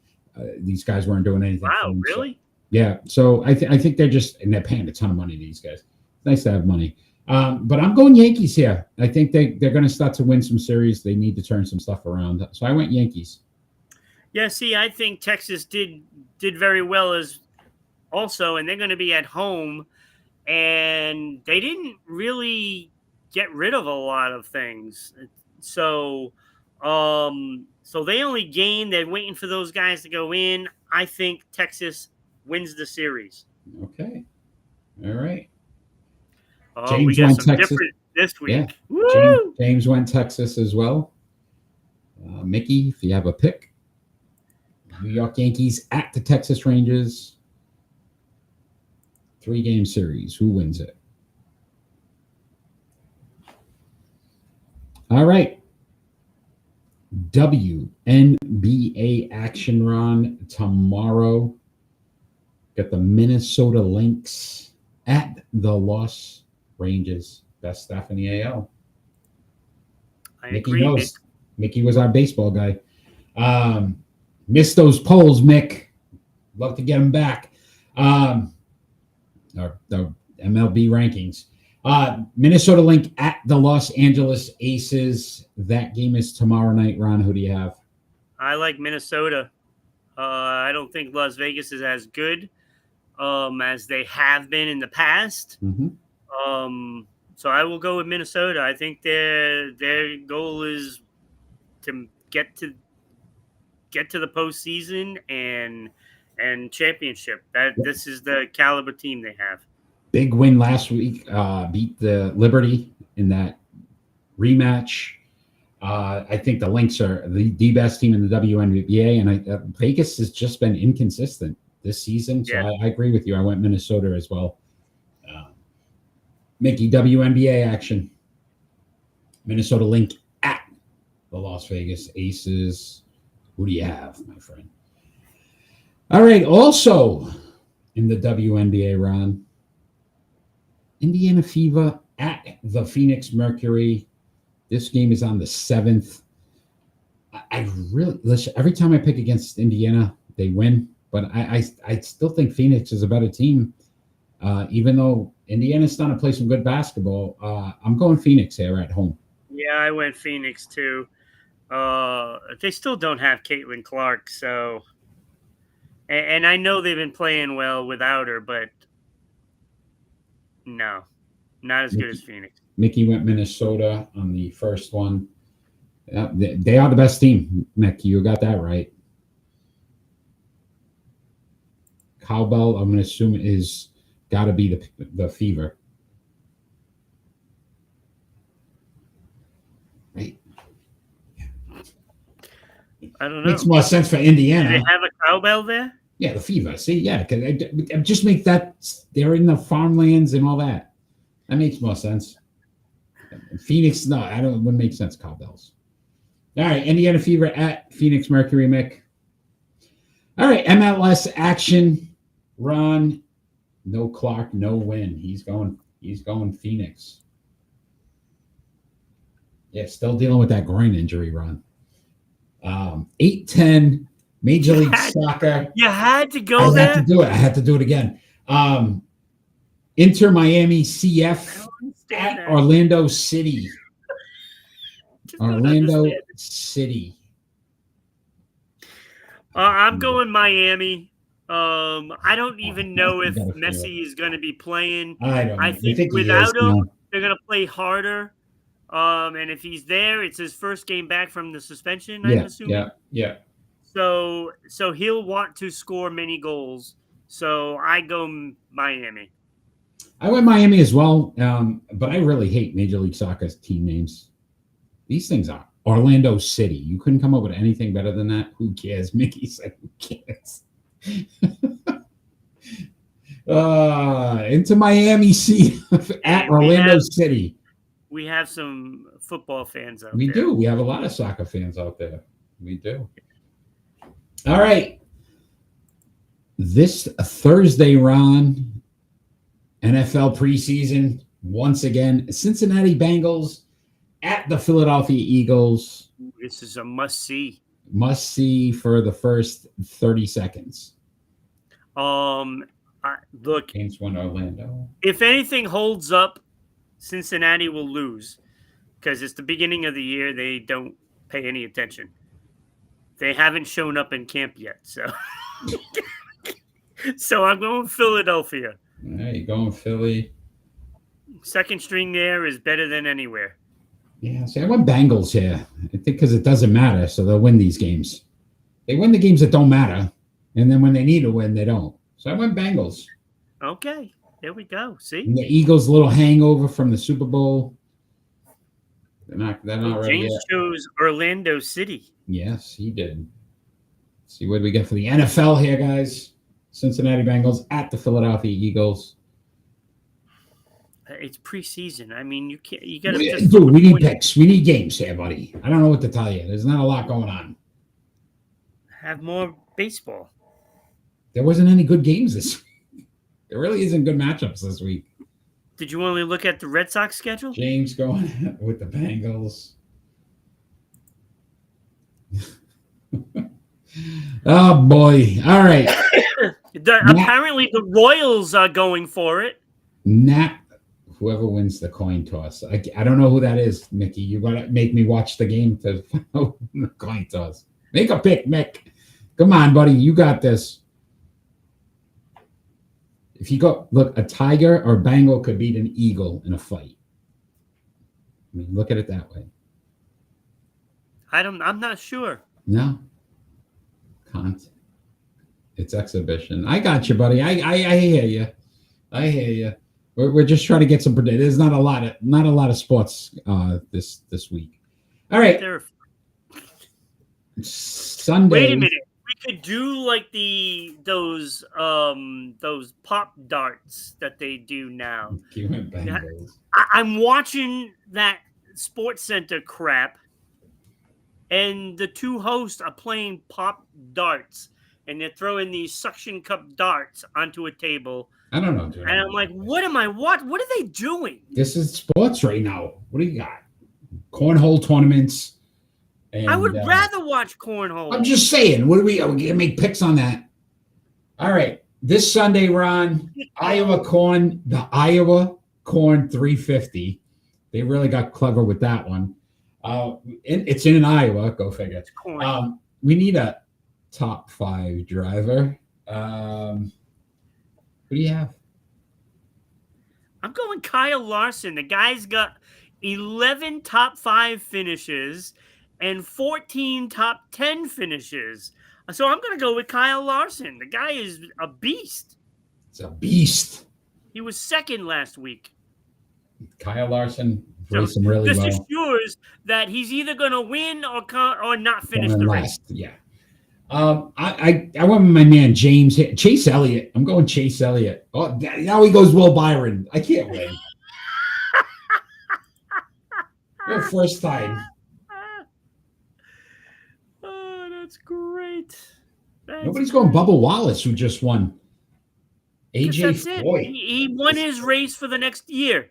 [SPEAKER 2] These guys weren't doing anything.
[SPEAKER 3] Wow, really?
[SPEAKER 2] So, yeah. So I think they're just, and they're paying a ton of money to these guys. It's nice to have money. But I'm going Yankees here. I think they're going to start to win some series. They need to turn some stuff around. So I went Yankees.
[SPEAKER 3] Yeah, see, I think Texas did very well as also, and they're going to be at home, and they didn't really get rid of a lot of things. So they only gained. They're waiting for those guys to go in. I think Texas wins the series.
[SPEAKER 2] Okay. All right.
[SPEAKER 3] We got some Texas different this week.
[SPEAKER 2] Yeah.
[SPEAKER 3] Woo!
[SPEAKER 2] James went Texas as well. Mickey, if you have a pick. New York Yankees at the Texas Rangers. 3-game series. Who wins it? All right. WNBA action run tomorrow. Got the Minnesota Lynx at the Los Rangers. Best staff in the AL. Mickey
[SPEAKER 3] agree,
[SPEAKER 2] knows.
[SPEAKER 3] Nick.
[SPEAKER 2] Mickey was our baseball guy. Missed those polls, Mick. Love to get them back. The MLB rankings. Minnesota Lynx at the Los Angeles Aces. That game is tomorrow night. Ron, who do you have?
[SPEAKER 3] I like Minnesota. I don't think Las Vegas is as good as they have been in the past.
[SPEAKER 2] Mm-hmm.
[SPEAKER 3] So I will go with Minnesota. I think their goal is to get to the postseason and championship. This is the caliber team they have.
[SPEAKER 2] Big win last week. Beat the Liberty in that rematch. I think the Lynx are the best team in the WNBA, and Vegas has just been inconsistent this season. So yeah. I agree with you. I went Minnesota as well. Mickey, WNBA action. Minnesota Lynx at the Las Vegas Aces. Who do you have, my friend? All right. Also in the WNBA run, Indiana Fever at the Phoenix Mercury. This game is on the 7th. I really listen. Every time I pick against Indiana, they win. But I still think Phoenix is a better team. Even though Indiana's starting to play some good basketball, I'm going Phoenix here at home.
[SPEAKER 3] Yeah, I went Phoenix too. They still don't have Caitlin Clark, so and I know they've been playing well without her, but no, not as good as Phoenix.
[SPEAKER 2] Mickey went Minnesota on the first one. They are the best team, Mickey. You got that right. Cowbell, I'm going to assume, is got to be the Fever. Right.
[SPEAKER 3] I don't know.
[SPEAKER 2] Makes more sense for Indiana.
[SPEAKER 3] Do they have a cowbell there?
[SPEAKER 2] Yeah, the Fever. See, yeah, because it just makes that they're in the farmlands and all that. That makes more sense. Phoenix, no, wouldn't make sense. Cowbells. All right, Indiana Fever at Phoenix Mercury, Mick. All right, MLS action. Ron, no Clark, no win. He's going Phoenix. Yeah, still dealing with that groin injury, Ron. 8-10, Major League Soccer.
[SPEAKER 3] You had to go there?
[SPEAKER 2] I had to do it again. Inter Miami CF at Orlando City. Orlando City.
[SPEAKER 3] I'm going Miami. I don't even know if
[SPEAKER 2] gotta feel
[SPEAKER 3] Messi is going to be playing.
[SPEAKER 2] I don't know.
[SPEAKER 3] I think
[SPEAKER 2] he
[SPEAKER 3] without
[SPEAKER 2] is,
[SPEAKER 3] him, they're going to play harder. And if he's there, it's his first game back from the suspension, I'm assuming.
[SPEAKER 2] Yeah.
[SPEAKER 3] So he'll want to score many goals. So I go Miami.
[SPEAKER 2] I went Miami as well, but I really hate Major League Soccer's team names. These things are Orlando City. You couldn't come up with anything better than that. Who cares? Mickey said, who cares? Into Miami City at Orlando City.
[SPEAKER 3] We have some football fans out there.
[SPEAKER 2] We do. We have a lot of soccer fans out there. We do. All right. This Thursday, Ron, NFL preseason, once again, Cincinnati Bengals at the Philadelphia Eagles.
[SPEAKER 3] This is a must-see.
[SPEAKER 2] Must-see for the first 30 seconds.
[SPEAKER 3] Look.
[SPEAKER 2] Games won Orlando.
[SPEAKER 3] If anything holds up, Cincinnati will lose because it's the beginning of the year. They don't pay any attention. They haven't shown up in camp yet, so so I'm going Philadelphia.
[SPEAKER 2] All right, you're going Philly.
[SPEAKER 3] Second string there is better than anywhere.
[SPEAKER 2] Yeah, see, I went Bengals here. I think because it doesn't matter, so they'll win these games. They win the games that don't matter, and then when they need to win, they don't. So I went Bengals.
[SPEAKER 3] Okay, there we go. See?
[SPEAKER 2] And the Eagles' little hangover from the Super Bowl. They're not ready
[SPEAKER 3] James
[SPEAKER 2] yet.
[SPEAKER 3] chose Orlando City.
[SPEAKER 2] Yes, he did. Let's see what we get for the NFL here, guys. Cincinnati Bengals at the Philadelphia Eagles.
[SPEAKER 3] It's preseason. I mean, you can't. You got to.
[SPEAKER 2] Dude, we need picks. We need games here, buddy. I don't know what to tell you. There's not a lot going on.
[SPEAKER 3] Have more baseball.
[SPEAKER 2] There wasn't any good games this week. There really isn't good matchups this week.
[SPEAKER 3] Did you only look at the Red Sox schedule?
[SPEAKER 2] James going with the Bengals. Oh, boy. All right.
[SPEAKER 3] Apparently, the Royals are going for it.
[SPEAKER 2] Whoever wins the coin toss. I don't know who that is, Mickey. You got to make me watch the game to follow the coin toss. Make a pick, Mick. Come on, buddy. You got this. If you go, look, a tiger or Bengal could beat an eagle in a fight. I mean, look at it that way.
[SPEAKER 3] I'm not sure.
[SPEAKER 2] No. Can't. It's exhibition. I got you, buddy. I hear you. I hear you. We're just trying to get some. There's not a lot of sports this week. All right. Sunday.
[SPEAKER 3] Wait a minute. We could do like those pop darts that they do now. I'm watching that Sports Center crap, and the two hosts are playing pop darts, and they're throwing these suction cup darts onto a table.
[SPEAKER 2] I don't know, dude.
[SPEAKER 3] And I'm like, what are they doing?
[SPEAKER 2] This is sports right now. What do you got? Cornhole tournaments. And,
[SPEAKER 3] I would rather watch cornhole.
[SPEAKER 2] I'm just saying. What are we going to make picks on that? All right. This Sunday, Ron, the Iowa Corn 350. They really got clever with that one. It's in Iowa. Go figure.
[SPEAKER 3] It's corn.
[SPEAKER 2] We need a top 5 driver. Who do you have?
[SPEAKER 3] I'm going Kyle Larson. The guy's got 11 top 5 finishes and 14 top 10 finishes. So I'm going to go with Kyle Larson. The guy is a beast.
[SPEAKER 2] It's a beast.
[SPEAKER 3] He was second last week.
[SPEAKER 2] Kyle Larson racing really well.
[SPEAKER 3] This assures that he's either going to win or not finish the race.
[SPEAKER 2] Yeah. I went with my man Chase Elliott. I'm going Chase Elliott. Oh, now he goes Will Byron. I can't win. Your first time.
[SPEAKER 3] Oh, that's great.
[SPEAKER 2] Nobody's going Bubba Wallace, who just won. AJ Foyt.
[SPEAKER 3] He won his race for the next year.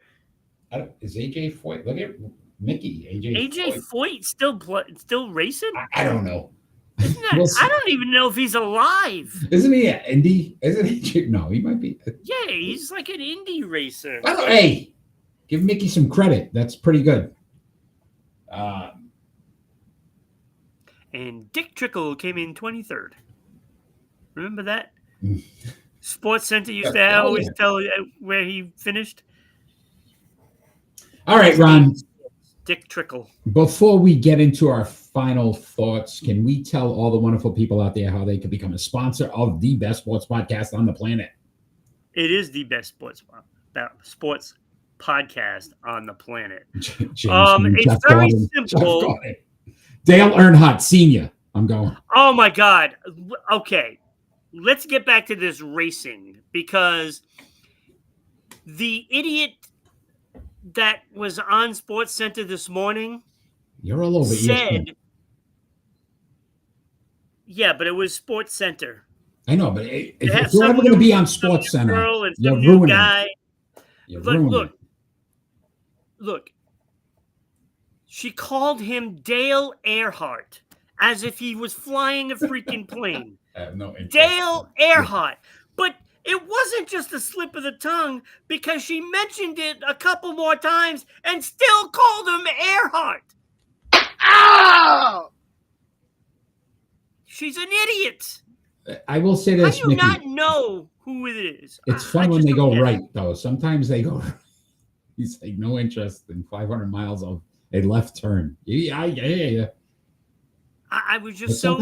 [SPEAKER 2] Is AJ Foyt? Look at Mickey.
[SPEAKER 3] AJ Foyt still racing?
[SPEAKER 2] I don't know.
[SPEAKER 3] I don't even know if he's alive.
[SPEAKER 2] Isn't he an Indy? Isn't he? No, he might be.
[SPEAKER 3] Yeah, he's like an Indy racer.
[SPEAKER 2] Hey, give Mickey some credit. That's pretty good.
[SPEAKER 3] And Dick Trickle came in 23rd. Remember that? Sports Center used to
[SPEAKER 2] Oh,
[SPEAKER 3] always
[SPEAKER 2] yeah.
[SPEAKER 3] tell where he finished.
[SPEAKER 2] All right, Ron.
[SPEAKER 3] Dick Trickle.
[SPEAKER 2] Before we get into our final thoughts, can we tell all the wonderful people out there how they can become a sponsor of the best sports podcast on the planet?
[SPEAKER 3] It is the best sports podcast on the planet. It's very simple.
[SPEAKER 2] Dale Earnhardt Sr. I'm going.
[SPEAKER 3] Oh my God. Okay. Let's get back to this racing, because the idiot that was on Sports Center this morning
[SPEAKER 2] You're all over
[SPEAKER 3] said, yeah, but it was Sports Center.
[SPEAKER 2] I know, but if you're ever going to be on Sports Center, you're ruining it.
[SPEAKER 3] Look. She called him Dale Earnhardt as if he was flying a freaking plane.
[SPEAKER 2] I have no interest.
[SPEAKER 3] Dale Earnhardt. But it wasn't just a slip of the tongue, because she mentioned it a couple more times and still called him Earnhardt.
[SPEAKER 4] Ow!
[SPEAKER 3] She's an idiot.
[SPEAKER 2] I will say this.
[SPEAKER 3] How do you not know who it is?
[SPEAKER 2] It's fun when they go right, though. Sometimes they go right. He's like, no interest in 500 miles of a left turn. Yeah.
[SPEAKER 3] I was just so,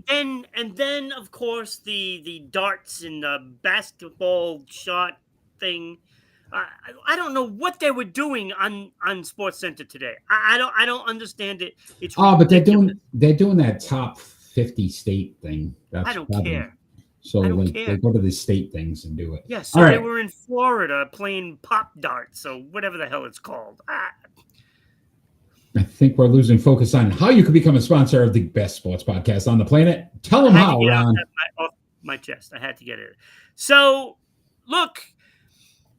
[SPEAKER 3] and then of course the darts and the basketball shot thing. I don't know what they were doing on Sports Center today. I don't understand it. It's
[SPEAKER 2] but they're doing that top 50 state thing.
[SPEAKER 3] I don't care.
[SPEAKER 2] So they go to the state things and do it.
[SPEAKER 3] Yeah, so they were in Florida playing pop darts, so whatever the hell it's called.
[SPEAKER 2] I think we're losing focus on how you can become a sponsor of the best sports podcast on the planet. Tell them how, Ron.
[SPEAKER 3] Off my chest. I had to get it. So, look,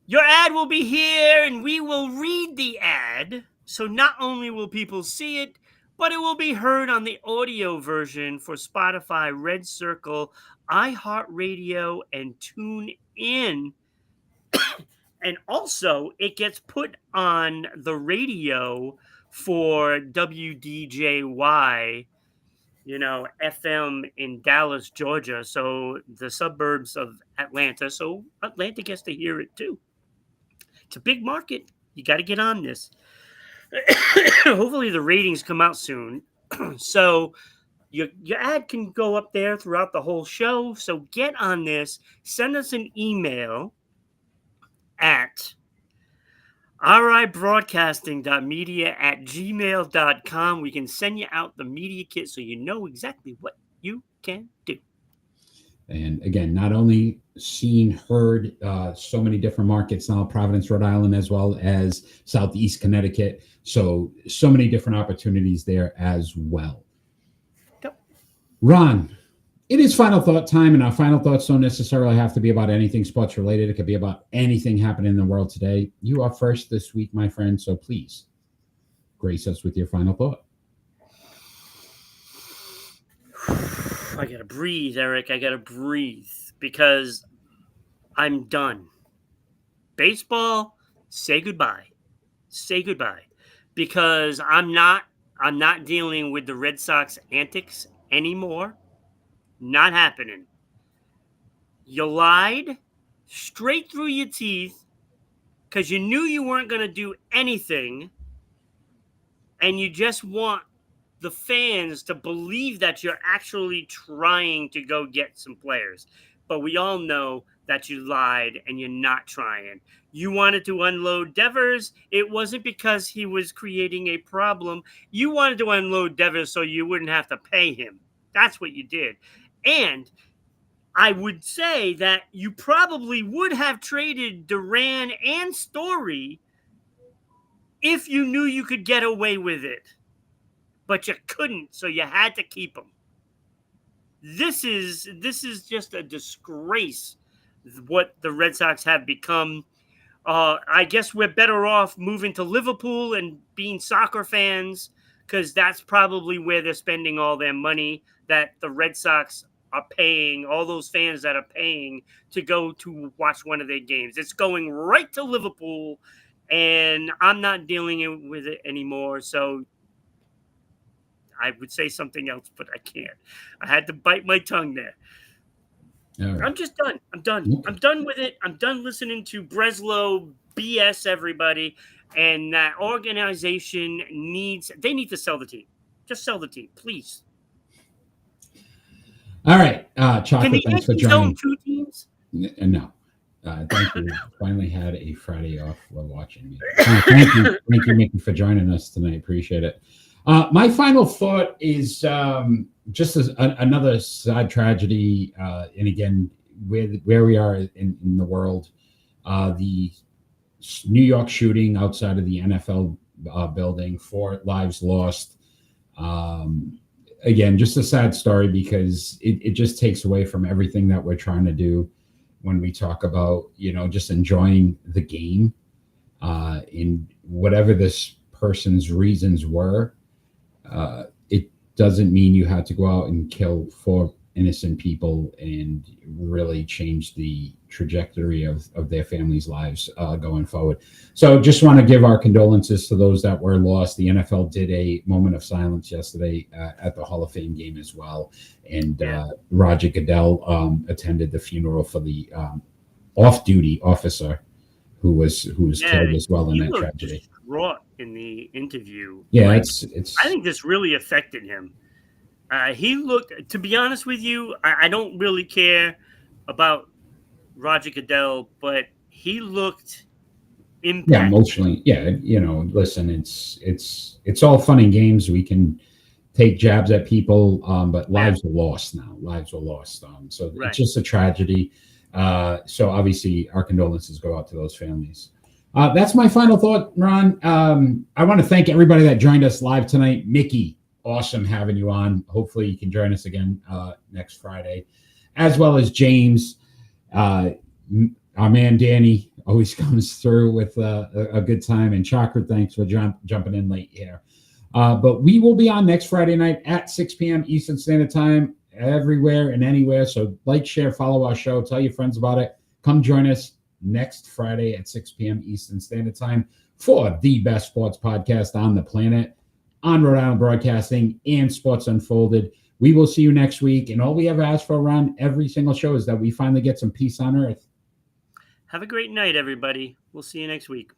[SPEAKER 3] your ad will be here, and we will read the ad. So not only will people see it, but it will be heard on the audio version for Spotify, Red Circle, iHeartRadio, and TuneIn. And also, it gets put on the radio for WDJY, FM in Dallas, Georgia. So the suburbs of Atlanta. So Atlanta gets to hear it too. It's a big market. You got to get on this. Hopefully the ratings come out soon. So your ad can go up there throughout the whole show. So get on this. Send us an email at ribroadcasting.media@gmail.com. We can send you out the media kit so you know exactly what you can do.
[SPEAKER 2] And again, not only seen, heard, so many different markets now, Providence, Rhode Island, as well as Southeast Connecticut. So many different opportunities there as well.
[SPEAKER 3] Yep.
[SPEAKER 2] Ron, it is final thought time, and our final thoughts don't necessarily have to be about anything sports related. It could be about anything happening in the world today. You are first this week, my friend, so please grace us with your final thought.
[SPEAKER 3] I got to breathe, Eric. I got to breathe, because I'm done. Baseball, say goodbye. Say goodbye, because I'm not dealing with the Red Sox antics anymore. Not happening. You lied straight through your teeth because you knew you weren't going to do anything, and you just want the fans to believe that you're actually trying to go get some players. But we all know that you lied and you're not trying. You wanted to unload Devers. It wasn't because he was creating a problem. You wanted to unload Devers so you wouldn't have to pay him. That's what you did. And I would say that you probably would have traded Duran and Story if you knew you could get away with it. But you couldn't, so you had to keep them. This is just a disgrace, what the Red Sox have become. I guess we're better off moving to Liverpool and being soccer fans, because that's probably where they're spending all their money, that the Red Sox are paying, all those fans that are paying to go to watch one of their games. It's going right to Liverpool, and I'm not dealing with it anymore. So I would say something else, but I can't. I had to bite my tongue there.
[SPEAKER 2] right.
[SPEAKER 3] I'm just done. I'm done.
[SPEAKER 2] Okay.
[SPEAKER 3] I'm done with it. I'm done listening to Breslow BS everybody. And that organization they need to sell the team. Just sell the team, please.
[SPEAKER 2] All right. Chocolate,
[SPEAKER 3] Can the
[SPEAKER 2] thanks for
[SPEAKER 3] Yankees
[SPEAKER 2] joining.
[SPEAKER 3] own 2 teams?
[SPEAKER 2] No. Thank you. Finally had a Friday off while watching me. Thank you. Thank you, Mickey, for joining us tonight. Appreciate it. My final thought is just as another sad tragedy. And again, where we are in the world, the New York shooting outside of the NFL building, 4 lives lost. Again, just a sad story because it just takes away from everything that we're trying to do when we talk about, just enjoying the game in whatever this person's reasons were. It doesn't mean you had to go out and kill 4 innocent people and really change the trajectory of their families' lives going forward. So just want to give our condolences to those that were lost. The NFL did a moment of silence yesterday at the Hall of Fame game as well. And Roger Goodell attended the funeral for the off-duty officer who was killed as well in that tragedy.
[SPEAKER 3] Distraught in the interview.
[SPEAKER 2] Yeah, it's.
[SPEAKER 3] I think this really affected him. He looked, to be honest with you, I don't really care about Roger Goodell, but he looked impacted.
[SPEAKER 2] Yeah, emotionally. Yeah, listen, it's all fun and games. We can take jabs at people, but lives are lost now. Lives were lost. So It's just a tragedy. So obviously our condolences go out to those families. That's my final thought, Ron. I want to thank everybody that joined us live tonight. Mickey, awesome having you on. Hopefully you can join us again next Friday, as well as James. Our man Danny always comes through with a good time, and Chocolate, thanks for jumping in late here. But we will be on next Friday night at 6 p.m. Eastern Standard Time, everywhere and anywhere. So like, share, follow our show, tell your friends about it. Come join us next Friday at 6 p.m. Eastern Standard Time for the best sports podcast on the planet, on Rhode Island Broadcasting and Sports Unfolded. We will see you next week. And all we ever ask for around every single show is that we finally get some peace on earth.
[SPEAKER 3] Have a great night, everybody. We'll see you next week.